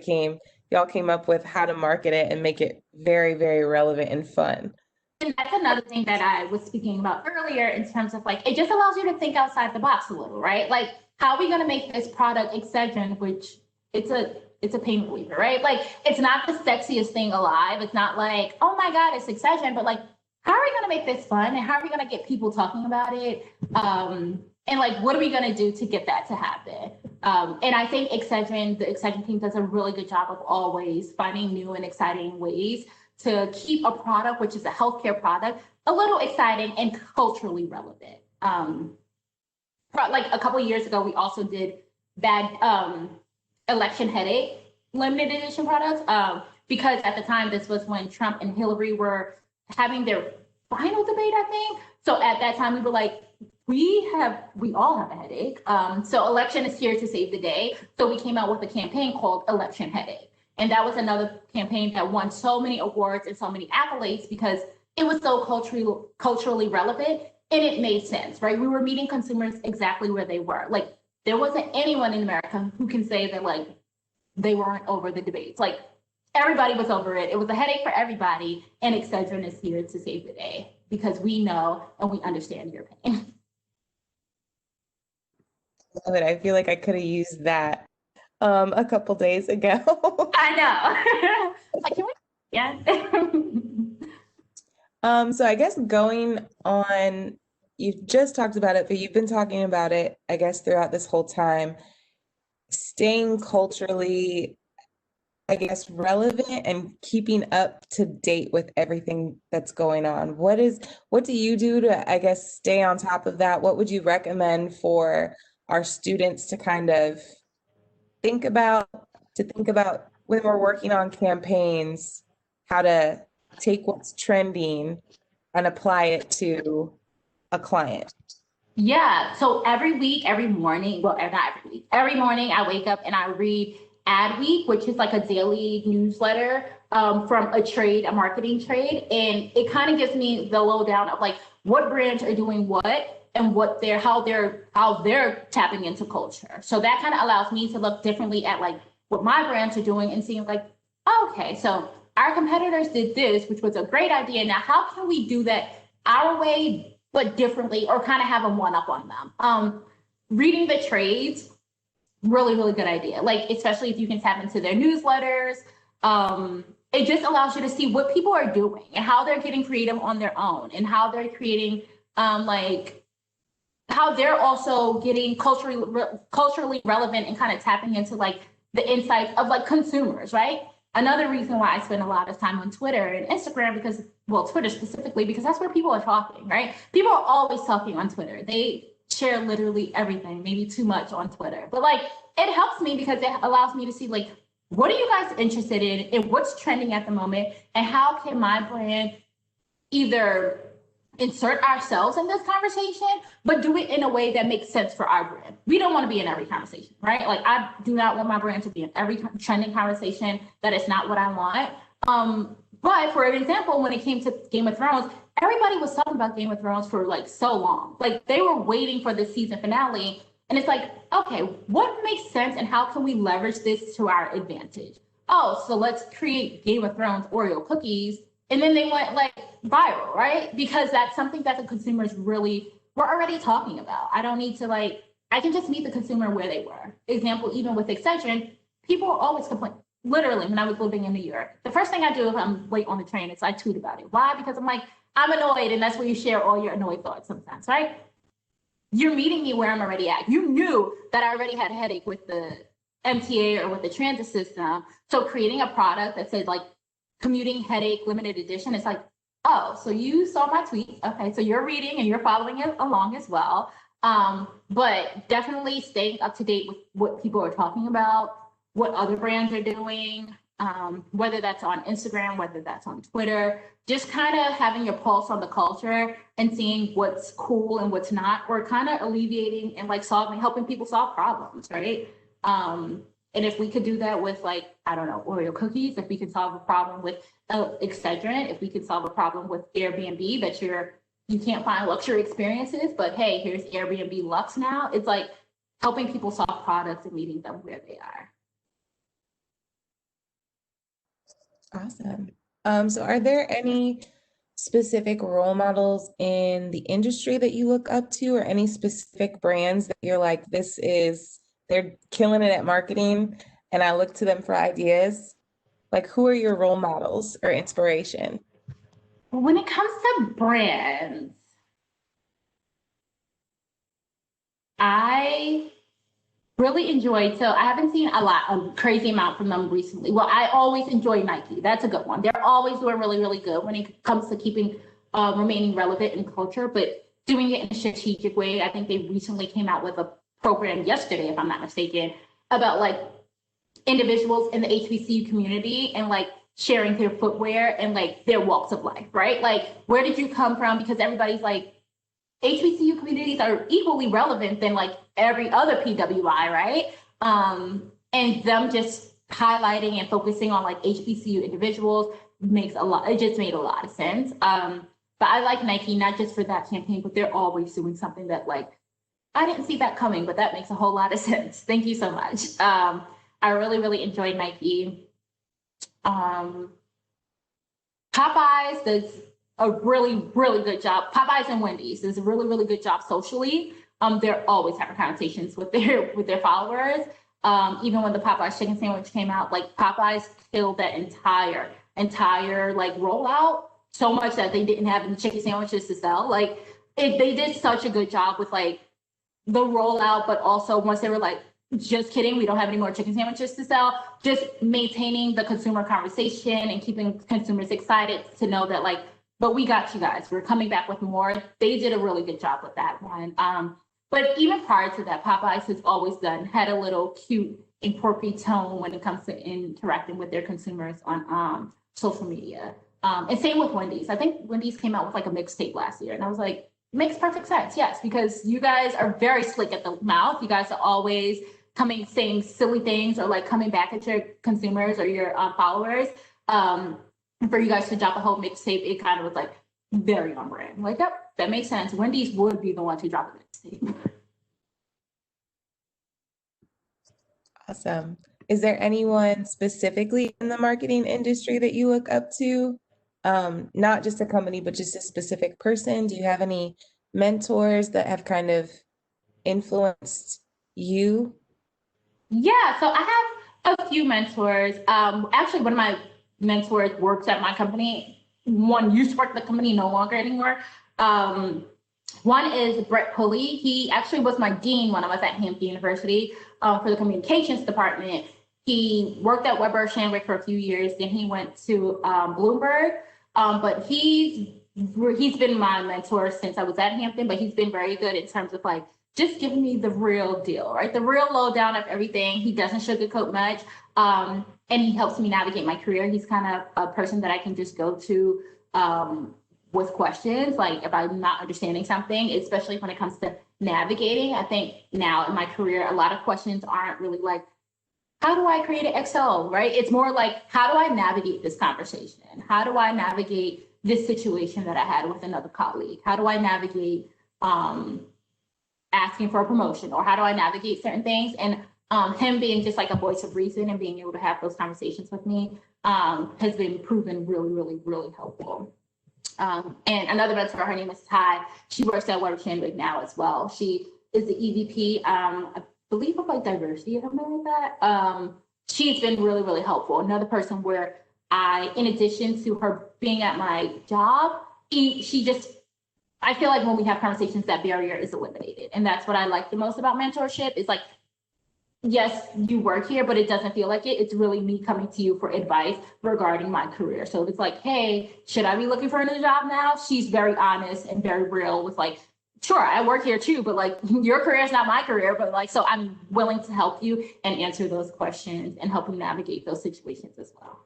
y'all came up with how to market it and make it very, very relevant and fun. And that's another thing that I was speaking about earlier in terms of like, it just allows you to think outside the box a little, right? Like, how are we going to make this product Excedrin, which it's a pain reliever, right? Like, it's not the sexiest thing alive. It's not like, oh my God, it's Excedrin, but like, how are we going to make this fun? And how are we going to get people talking about it? And like, what are we going to do to get that to happen? And I think the Excedrin team does a really good job of always finding new and exciting ways to keep a product, which is a healthcare product, a little exciting and culturally relevant. Like a couple of years ago, we also did bad election headache limited edition products because at the time, this was when Trump and Hillary were having their final debate, I think. So at that time, we were like, we all have a headache. So election is here to save the day. So we came out with a campaign called Election Headache. And that was another campaign that won so many awards and so many accolades because it was so culturally relevant and it made sense, right? We were meeting consumers exactly where they were. Like, there wasn't anyone in America who can say that like they weren't over the debates. Like, everybody was over it. It was a headache for everybody, and Excedrin is here to save the day because we know and we understand your pain. Love it. I feel like I could have used that a couple days ago. I know. Like, can we? Yeah. So I guess going on, you've just talked about it, but you've been talking about it, I guess, throughout this whole time, staying culturally, I guess, relevant and keeping up to date with everything that's going on. What do you do to, I guess, stay on top of that? What would you recommend for our students to kind of think about, think about when we're working on campaigns, how to take what's trending and apply it to a client? Yeah. So every week, every morning, well, not every week, every morning I wake up and I read Ad Week, which is like a daily newsletter from a marketing trade. And it kind of gives me the lowdown of like what brands are doing what and how they're tapping into culture. So that kind of allows me to look differently at like what my brands are doing and seeing like, oh, okay, so our competitors did this, which was a great idea. Now, how can we do that our way, but differently, or kind of have a one up on them? Reading the trades, really, really good idea. Like, especially if you can tap into their newsletters. It just allows you to see what people are doing and how they're getting creative on their own and how they're creating like how they're also getting culturally relevant and kind of tapping into like the insights of like consumers, right? Another reason why I spend a lot of time on Twitter and Instagram because, well, Twitter specifically, because that's where people are talking, right? People are always talking on Twitter. They share literally everything, maybe too much on Twitter, but like it helps me because it allows me to see like, what are you guys interested in and what's trending at the moment? And how can my brand either insert ourselves in this conversation, but do it in a way that makes sense for our brand. We don't want to be in every conversation, right? Like, I do not want my brand to be in every trending conversation. That is not what I want. But for an example, when it came to Game of Thrones, everybody was talking about Game of Thrones for like so long. Like, they were waiting for the season finale. And it's like, okay, what makes sense and how can we leverage this to our advantage? Oh, so let's create Game of Thrones Oreo cookies. And then they went like viral, right? Because that's something that the consumers really were already talking about. I don't need to like, I can just meet the consumer where they were. Example, even with Excedrin, people always complain. Literally, when I was living in New York, the first thing I do if I'm late on the train is I tweet about it. Why? Because I'm like, I'm annoyed, and that's where you share all your annoyed thoughts sometimes, right? You're meeting me where I'm already at. You knew that I already had a headache with the MTA or with the transit system. So creating a product that says like commuting headache limited edition, it's like, oh, so you saw my tweets. Okay, so you're reading and you're following it along as well. But definitely staying up to date with what people are talking about. what other brands are doing, whether that's on Instagram, whether that's on Twitter, just kind of having your pulse on the culture and seeing what's cool and what's not, or kind of alleviating and like solving, helping people solve problems, right? And if we could do that with like, I don't know, Oreo cookies, if we could solve a problem with Excedrin, if we could solve a problem with Airbnb that you can't find luxury experiences, but hey, here's Airbnb Luxe now. It's like helping people solve products and meeting them where they are. Awesome. So are there any specific role models in the industry that you look up to, or any specific brands that you're like, they're killing it at marketing and I look to them for ideas? Like, who are your role models or inspiration? When it comes to brands, I really enjoyed, so I haven't seen a crazy amount from them recently. Well, I always enjoy Nike. That's a good one. They're always doing really, really good when it comes to keeping remaining relevant in culture, but doing it in a strategic way. I think they recently came out with a program yesterday, if I'm not mistaken, about like individuals in the HBCU community and like sharing their footwear and like their walks of life, right? Like, where did you come from? Because everybody's like, HBCU communities are equally relevant than like every other PWI, right? And them just highlighting and focusing on like HBCU individuals it just made a lot of sense. But I like Nike, not just for that campaign, but they're always doing something that like, I didn't see that coming, but that makes a whole lot of sense. Thank you so much. I really, really enjoyed Nike. Popeyes does a really, really good job. Popeyes and Wendy's does a really, really good job socially. They're always having conversations with their followers. Even when the Popeyes chicken sandwich came out, like Popeyes killed that entire like rollout so much that they didn't have any chicken sandwiches to sell. Like they did such a good job with like the rollout, but also once they were like, just kidding, we don't have any more chicken sandwiches to sell, just maintaining the consumer conversation and keeping consumers excited to know that like, but we got you guys, we're coming back with more. They did a really good job with that one. But even prior to that, Popeyes has always had a little cute and quirky tone when it comes to interacting with their consumers on social media. And same with Wendy's. I think Wendy's came out with like a mixtape last year, and I was like, makes perfect sense. Yes, because you guys are very slick at the mouth. You guys are always saying silly things or like coming back at your consumers or your followers. For you guys to drop a whole mixtape, it kind of was like very on brand. Like, yep, that makes sense. Wendy's would be the one to drop a mixtape. Awesome. Is there anyone specifically in the marketing industry that you look up to? Not just a company, but just a specific person? Do you have any mentors that have kind of influenced you? Yeah, so I have a few mentors. Actually, one of my mentors works at my company. One used to work at the company, no longer anymore. One is Brett Pulley. He actually was my dean when I was at Hampton University for the communications department. He worked at Weber Shandwick for a few years. Then he went to Bloomberg. But he's been my mentor since I was at Hampton, but he's been very good in terms of like just giving me the real deal, right? The real lowdown of everything. He doesn't sugarcoat much. And he helps me navigate my career. He's kind of a person that I can just go to with questions, like if I'm not understanding something, especially when it comes to navigating. I think now in my career, a lot of questions aren't really like, how do I create an Excel, right? It's more like, how do I navigate this conversation? How do I navigate this situation that I had with another colleague? How do I navigate asking for a promotion, or how do I navigate certain things? And him being just like a voice of reason and being able to have those conversations with me has been proven really, really, really helpful. And another mentor, her name is Ty. She works at Weber Shandwick now as well. She is the EVP, I believe, of like diversity or something like that. She's been really, really helpful. Another person where in addition to her being at my job, I feel like when we have conversations, that barrier is eliminated. And that's what I like the most about mentorship is like, yes, you work here, but it doesn't feel like it. It's really me coming to you for advice regarding my career. So it's like, hey, should I be looking for a new job now? She's very honest and very real with like, sure, I work here too, but like your career is not my career, but like, so I'm willing to help you and answer those questions and help you navigate those situations as well.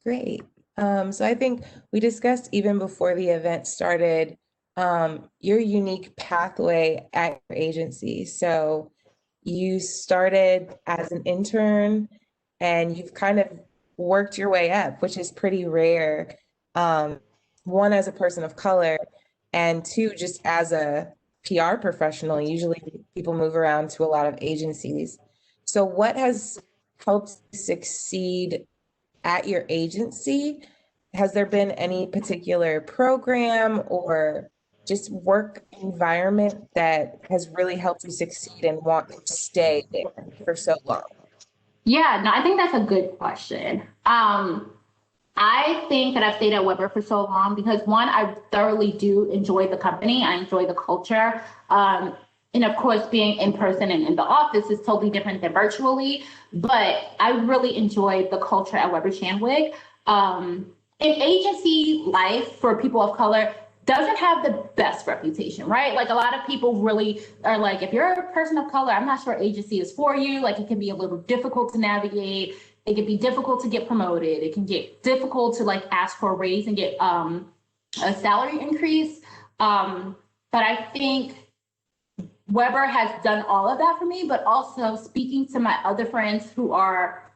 Great. So I think we discussed even before the event started, your unique pathway at your agency. So you started as an intern and you've kind of worked your way up, which is pretty rare. Um, one, as a person of color, and two, just as a PR professional. Usually people move around to a lot of agencies. So what has helped you succeed at your agency? Has there been any particular program or just work environment that has really helped you succeed and want to stay there for so long? Yeah, no, I think that's a good question. I think that I've stayed at Weber for so long because one, I thoroughly do enjoy the company. I enjoy the culture. And of course, being in person and in the office is totally different than virtually. But I really enjoy the culture at Weber Shandwick. And agency life for people of color doesn't have the best reputation, right? Like a lot of people really are like, if you're a person of color, I'm not sure agency is for you. Like it can be a little difficult to navigate. It can be difficult to get promoted. It can get difficult to like ask for a raise and get a salary increase. But I think Weber has done all of that for me, but also speaking to my other friends who are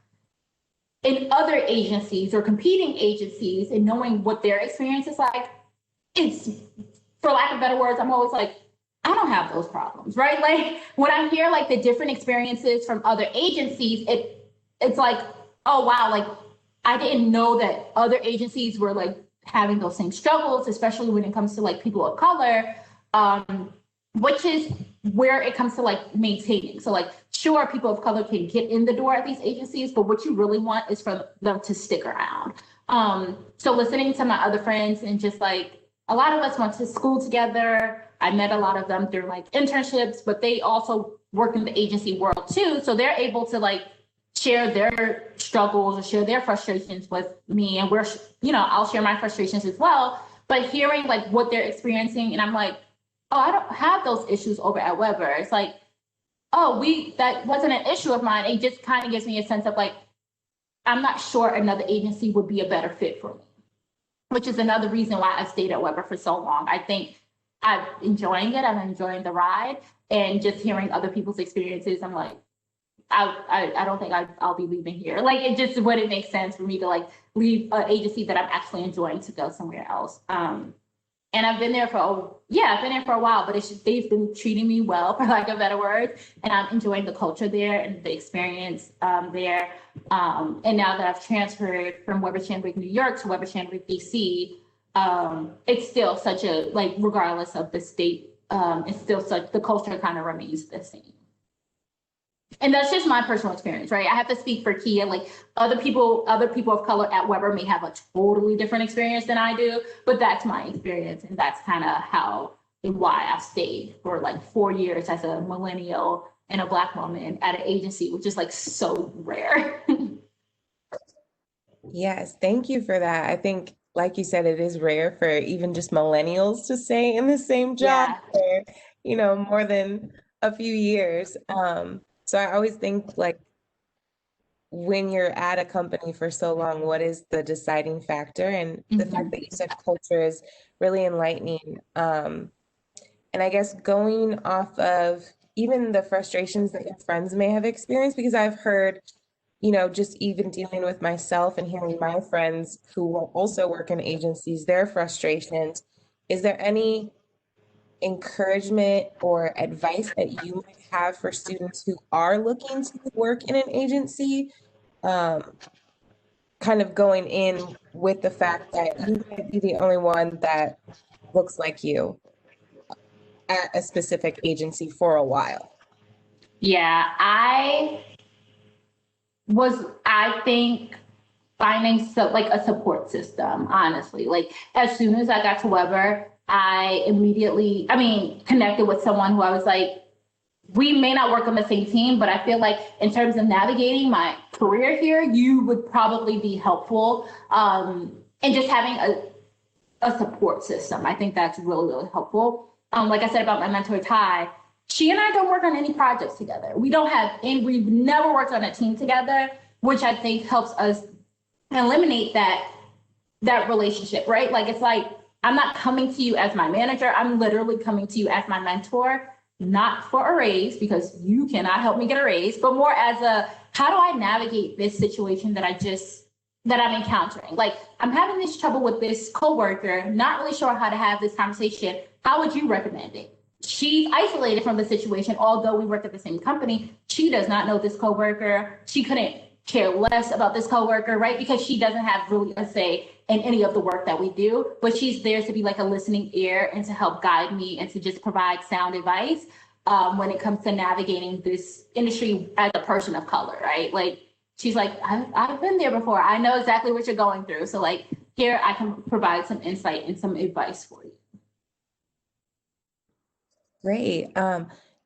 in other agencies or competing agencies and knowing what their experience is like, it's, for lack of better words, I'm always like, I don't have those problems, right? Like when I hear like the different experiences from other agencies, it's like, oh wow, like I didn't know that other agencies were like having those same struggles, especially when it comes to like people of color, which is where it comes to like maintaining. So like, sure, people of color can get in the door at these agencies, but what you really want is for them to stick around. So listening to my other friends and just like a lot of us went to school together. I met a lot of them through like internships, but they also work in the agency world too. So they're able to like share their struggles or share their frustrations with me. And we're, I'll share my frustrations as well. But hearing like what they're experiencing, and I'm like, oh, I don't have those issues over at Weber. It's like, oh, that wasn't an issue of mine. It just kind of gives me a sense of like, I'm not sure another agency would be a better fit for me, which is another reason why I stayed at Weber for so long. I think I'm enjoying it. I'm enjoying the ride, and just hearing other people's experiences. I'm like, I don't think I'll be leaving here. Like it just wouldn't make sense for me to like leave an agency that I'm actually enjoying to go somewhere else. And I've been there I've been there for a while, but they've been treating me well, for lack of better words, and I'm enjoying the culture there and the experience there. And now that I've transferred from Weber Shandwick, New York to Weber Shandwick, DC, it's still such a like, regardless of the state, it's still such the culture kind of remains the same. And that's just my personal experience, right? I have to speak for Kia. Like other people of color at Weber may have a totally different experience than I do, but that's my experience, and that's kind of how and why I've stayed for like 4 years as a millennial and a Black woman at an agency, which is like so rare. Yes, thank you for that. I think, like you said, it is rare for even just millennials to stay in the same job Yeah. for, more than a few years. So I always think like when you're at a company for so long, what is the deciding factor? And the fact that you said culture is really enlightening. And I guess going off of even the frustrations that your friends may have experienced, because I've heard, just even dealing with myself and hearing my friends who also work in agencies, their frustrations. Is there any encouragement or advice that you might have for students who are looking to work in an agency? Kind of going in with the fact that you might be the only one that looks like you at a specific agency for a while. Yeah, I think finding like a support system, honestly. Like as soon as I got to Weber, I immediately, connected with someone who I was like, we may not work on the same team, but I feel like in terms of navigating my career here, you would probably be helpful. And just having a support system. I think that's really, really helpful. Like I said about my mentor, Ty, she and I don't work on any projects together. We don't have, and we've never worked on a team together, which I think helps us eliminate that relationship, right? Like it's like I'm not coming to you as my manager. I'm literally coming to you as my mentor, not for a raise because you cannot help me get a raise, but more as a how do I navigate this situation that I'm encountering? Like I'm having this trouble with this coworker, not really sure how to have this conversation. How would you recommend it? She's isolated from the situation, although we work at the same company. She does not know this coworker. She couldn't care less about this coworker, right? Because she doesn't have really a say in any of the work that we do, but she's there to be like a listening ear and to help guide me and to just provide sound advice when it comes to navigating this industry as a person of color, right? Like she's like, I've been there before. I know exactly what you're going through. So like here I can provide some insight and some advice for you. Great.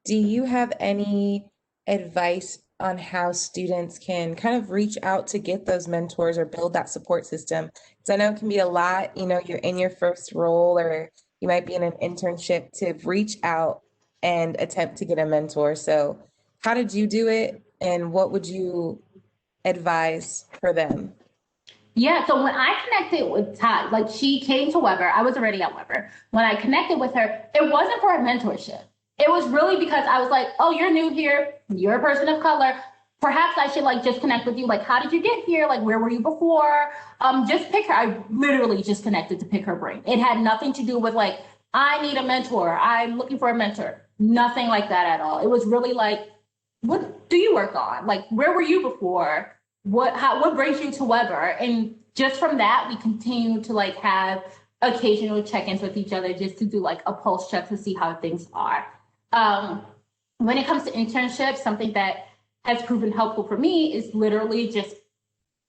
Do you have any advice on how students can kind of reach out to get those mentors or build that support system? Because I know it can be a lot, you're in your first role or you might be in an internship to reach out and attempt to get a mentor. So how did you do it and what would you advise for them? Yeah, so when I connected with Ty, like she came to Weber, I was already at Weber. When I connected with her, it wasn't for a mentorship. It was really because I was like, oh, you're new here, you're a person of color. Perhaps I should like just connect with you. Like, how did you get here? Like, where were you before? Just pick her. I literally just connected to pick her brain. It had nothing to do with like, I need a mentor. I'm looking for a mentor. Nothing like that at all. It was really like, what do you work on? Like, where were you before? What brings you to Weber? And just from that, we continue to like have occasional check-ins with each other just to do like a pulse check to see how things are. Um, when it comes to internships, something that has proven helpful for me is literally just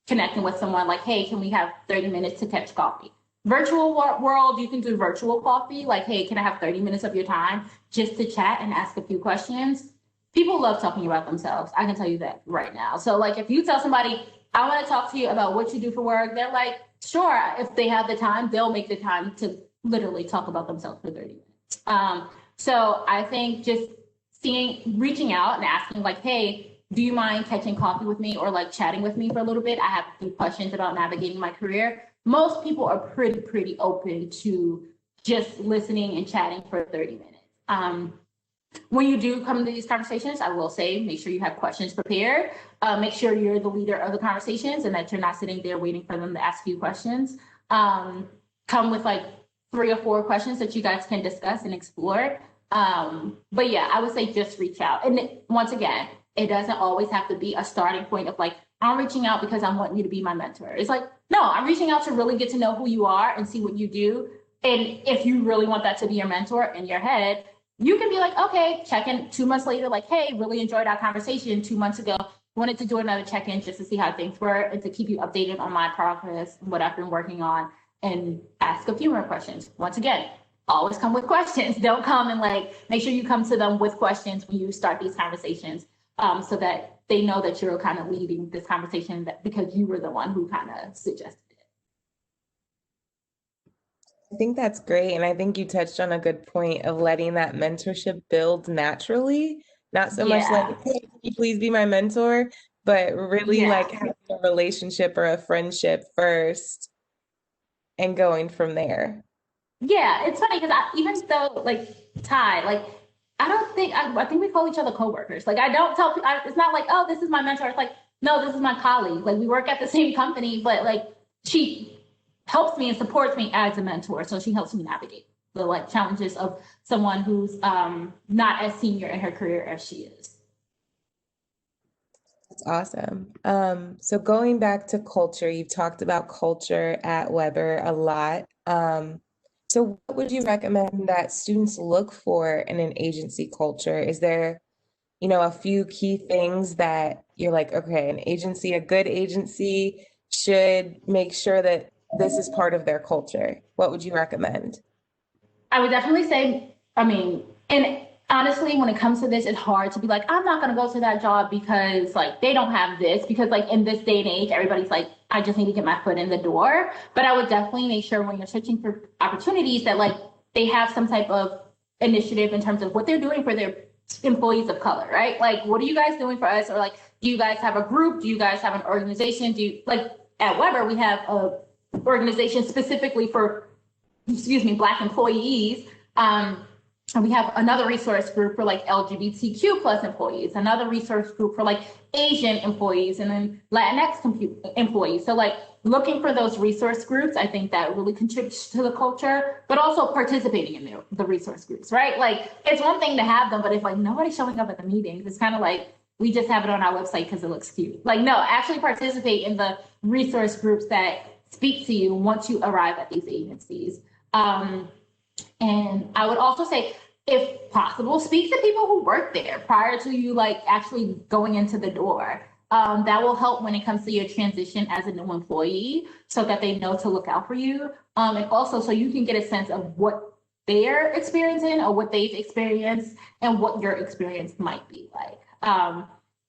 connecting with someone like, hey, can we have 30 minutes to catch coffee? Virtual world, you can do virtual coffee. Like, hey, can I have 30 minutes of your time just to chat and ask a few questions? People love talking about themselves. I can tell you that right now. So like if you tell somebody, I want to talk to you about what you do for work, they're like, sure, if they have the time, they'll make the time to literally talk about themselves for 30 minutes. So I think just reaching out and asking like, hey, do you mind catching coffee with me or like chatting with me for a little bit? I have a few questions about navigating my career. Most people are pretty open to just listening and chatting for 30 minutes. When you do come to these conversations, I will say, make sure you have questions prepared. Make sure you're the leader of the conversations and that you're not sitting there waiting for them to ask you questions. Come with like 3 or 4 questions that you guys can discuss and explore. But yeah, I would say just reach out. And once again, it doesn't always have to be a starting point of like, I'm reaching out because I want you to be my mentor. It's like, no, I'm reaching out to really get to know who you are and see what you do. And if you really want that to be your mentor in your head, you can be like, okay, check in 2 months later, like, hey, really enjoyed our conversation 2 months ago. Wanted to do another check in just to see how things were and to keep you updated on my progress and what I've been working on and ask a few more questions. Once again, always come with questions. Don't come and like, make sure you come to them with questions when you start these conversations so that they know that you're kind of leading this conversation because you were the one who kind of suggested it. I think that's great. And I think you touched on a good point of letting that mentorship build naturally, not so much like, Yeah. hey, can you please be my mentor, but really Yeah. like having a relationship or a friendship first and going from there. Yeah, it's funny because even though like Ty, like I think we call each other coworkers. Like I don't tell people. It's not like oh this is my mentor. It's like no, this is my colleague. Like we work at the same company, but like she helps me and supports me as a mentor. So she helps me navigate the like challenges of someone who's not as senior in her career as she is. That's awesome. So going back to culture, you've talked about culture at Weber a lot. So what would you recommend that students look for in an agency culture? Is there, a few key things that you're like, okay, a good agency should make sure that this is part of their culture. What would you recommend? I would definitely say, I mean, and honestly, when it comes to this, it's hard to be like, I'm not going to go to that job because like they don't have this. Because like in this day and age, everybody's like, I just need to get my foot in the door. But I would definitely make sure when you're searching for opportunities that like they have some type of initiative in terms of what they're doing for their employees of color, right? Like, what are you guys doing for us? Or like, do you guys have a group? Do you guys have an organization? Do you like at Weber, we have a organization specifically for, excuse me, Black employees. And we have another resource group for like LGBTQ plus employees, another resource group for like Asian employees, and then Latinx employees. So like looking for those resource groups, I think that really contributes to the culture, but also participating in the resource groups, right? Like it's one thing to have them, but if like nobody's showing up at the meetings, it's kind of like we just have it on our website because it looks cute. Like no, actually participate in the resource groups that speak to you once you arrive at these agencies. And I would also say, if possible, speak to people who work there prior to you like actually going into the door. That will help when it comes to your transition as a new employee so that they know to look out for you. And also so you can get a sense of what they're experiencing or what they've experienced and what your experience might be like.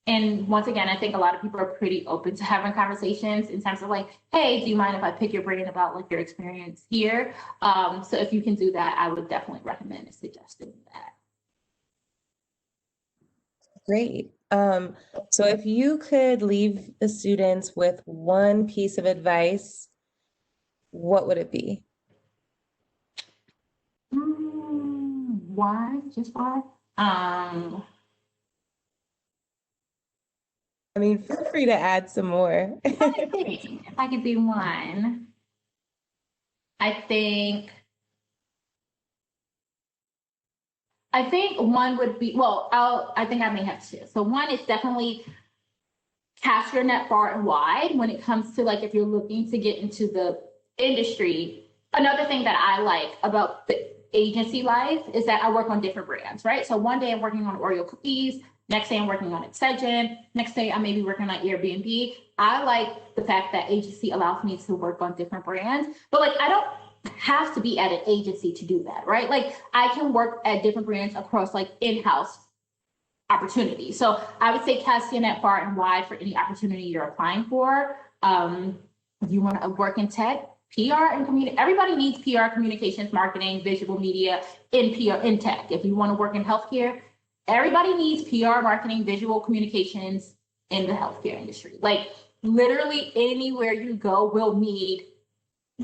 And once again, I think a lot of people are pretty open to having conversations in terms of like, hey, do you mind if I pick your brain about like your experience here? So if you can do that, I would definitely recommend and suggest doing that. Great. So if you could leave the students with one piece of advice, what would it be? Why? Just why? I mean, feel free to add some more. If I could be one, I think one would be, well, I think I may have two. So one is definitely cast your net far and wide when it comes to like if you're looking to get into the industry. Another thing that I like about the agency life is that I work on different brands, right? So one day I'm working on Oreo cookies, next day I'm working on Excision, next day I may be working on Airbnb. I like the fact that agency allows me to work on different brands, but like I don't have to be at an agency to do that, right? Like I can work at different brands across like in-house opportunities. So I would say cast your net far and wide for any opportunity you're applying for. If you want to work in tech, PR and community, everybody needs PR, communications, marketing, visual media in PR, in tech. If you want to work in healthcare, everybody needs PR, marketing, visual communications in the healthcare industry. Like literally anywhere you go will need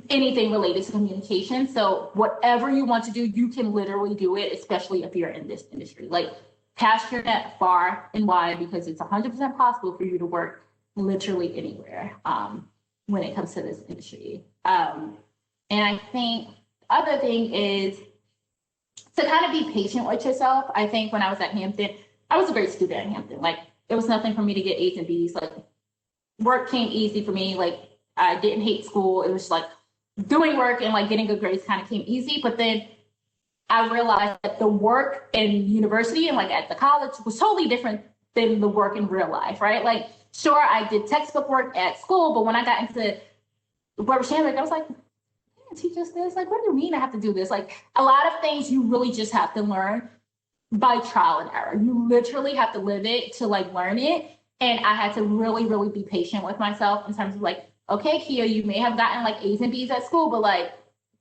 anything related to communication. So whatever you want to do, you can literally do it, especially if you're in this industry. Like cast your net far and wide because it's 100% possible for you to work literally anywhere when it comes to this industry. And I think the other thing is to kind of be patient with yourself. I think when I was at Hampton, I was a great student at Hampton. Like it was nothing for me to get A's and B's. Like work came easy for me. Like I didn't hate school. It was like doing work and like getting good grades kind of came easy. But then I realized that the work in university and like at the college was totally different than the work in real life, right? Like, sure, I did textbook work at school, but when I got into Weber Shandwick, I was like, teach us this? Like, what do you mean I have to do this? Like, a lot of things you really just have to learn by trial and error. You literally have to live it to like learn it. And I had to really, really be patient with myself in terms of like, okay, Kia, you may have gotten like A's and B's at school, but like,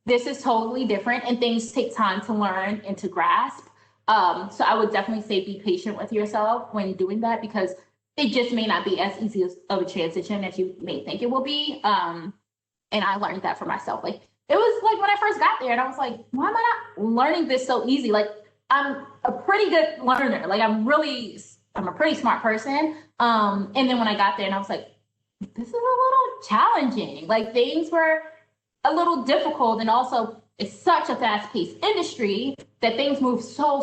this is totally different and things take time to learn and to grasp. So I would definitely say be patient with yourself when doing that because it just may not be as easy of a transition as you may think it will be. And I learned that for myself. Like it was like when I first got there and I was like, why am I not learning this so easy? Like I'm a pretty good learner. Like I'm a pretty smart person. And then when I got there and I was like, this is a little challenging. Like things were a little difficult and also it's such a fast-paced industry that things move so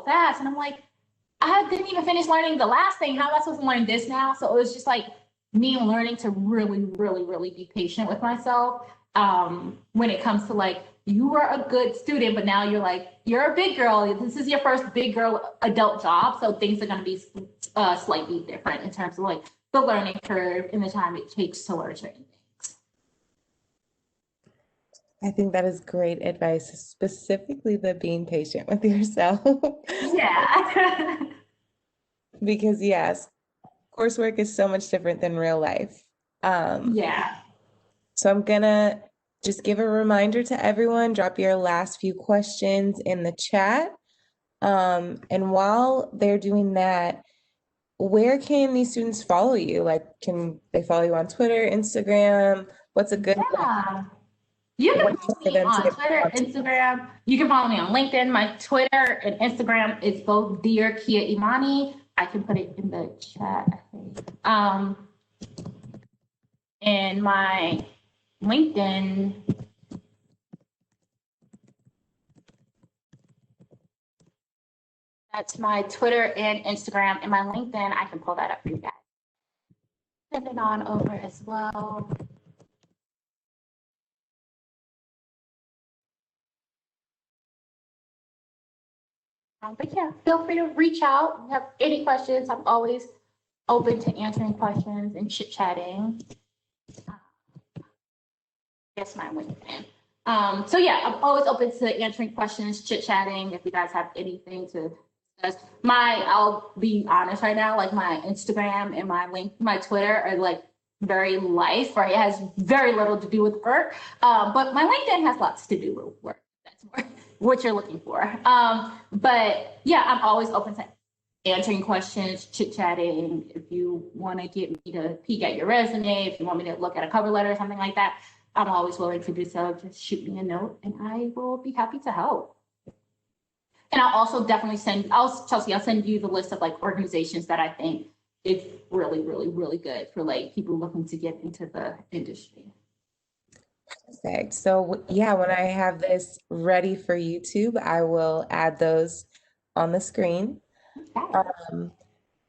fast. And I'm like, I didn't even finish learning the last thing. How am I supposed to learn this now? So it was just like me learning to really, really, really be patient with myself when it comes to like, you were a good student, but now you're like, you're a big girl. This is your first big girl adult job. So things are going to be slightly different in terms of like the learning curve and the time it takes to learn certain things. I think that is great advice, specifically the being patient with yourself. Yeah. Because yes, coursework is so much different than real life. Um, Yeah. so I'm gonna just give a reminder to everyone, drop your last few questions in the chat. And while they're doing that, where can these students follow you? Like, can they follow you on Twitter, Instagram? What's a good Yeah. You can way follow for me them to on get Twitter, contact? Instagram. You can follow me on LinkedIn. My Twitter and Instagram is both Dear Kia Imani. I can put it in the chat, I think. And my LinkedIn, that's my Twitter and Instagram. And my LinkedIn, I can pull that up for you guys. Send it on over as well. But yeah, feel free to reach out. If you have any questions, I'm always open to answering questions and chit chatting. Yes, my LinkedIn. So yeah, I'm always open to answering questions, chit chatting. If you guys have anything to discuss, I'll be honest right now, like my Instagram and my Twitter are like very life, right? It has very little to do with work. But my LinkedIn has lots to do with work. That's more what you're looking for. But yeah, I'm always open to answering questions, chit chatting. If you want to get me to peek at your resume, if you want me to look at a cover letter or something like that, I'm always willing to do so. Just shoot me a note and I will be happy to help. And I'll also definitely Chelsea, I'll send you the list of like organizations that I think is really, really, really good for like people looking to get into the industry. Perfect. So yeah, when I have this ready for YouTube, I will add those on the screen. Okay. Um,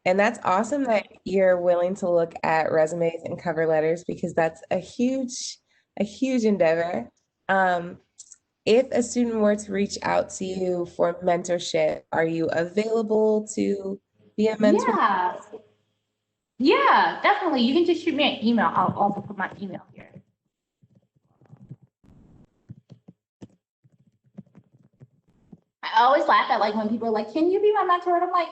and that's awesome that you're willing to look at resumes and cover letters because that's a huge endeavor. Um, if a student were to reach out to you for mentorship, are you available to be a mentor? Yeah. Yeah, definitely. You can just shoot me an email. I'll also put my email here. I always laugh at like when people are like, "Can you be my mentor?" And I'm like,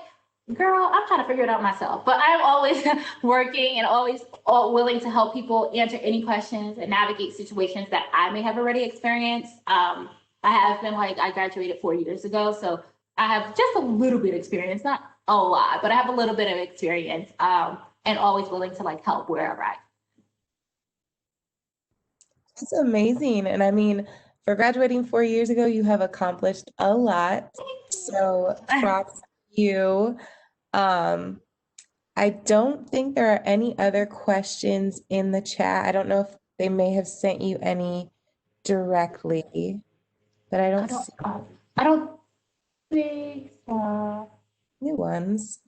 "Girl, I'm trying to figure it out myself." But I'm always working and always willing to help people answer any questions and navigate situations that I may have already experienced. I have been like I graduated 4 years ago, so I have just a little bit of experience, not a lot, but I have a little bit of experience, and always willing to like help wherever I That's amazing. And I mean, for graduating 4 years ago, you have accomplished a lot. So can. props to you. Um, I don't think there are any other questions in the chat. I don't know if they may have sent you any directly, but I I don't don't. see I don't think so. new ones.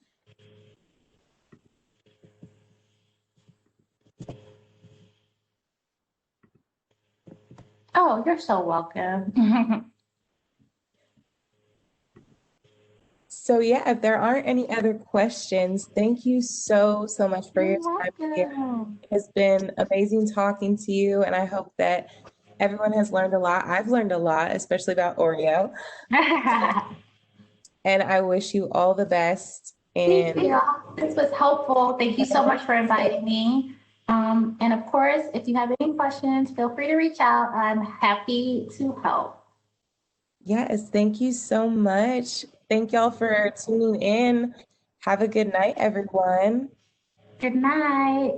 Oh, you're so welcome. So yeah, if there aren't any other questions, thank you so much for You're your time here. welcome. It has been amazing talking to you, and I hope that everyone has learned a lot. I've learned a lot, especially about Oreo, and I wish you all the best. Thank And you. This was helpful. Thank you so much for inviting me. And of course, if you have any questions, feel free to reach out. I'm happy to help. yes, thank you so much. Thank y'all for tuning in. Have a good night, everyone. Good night.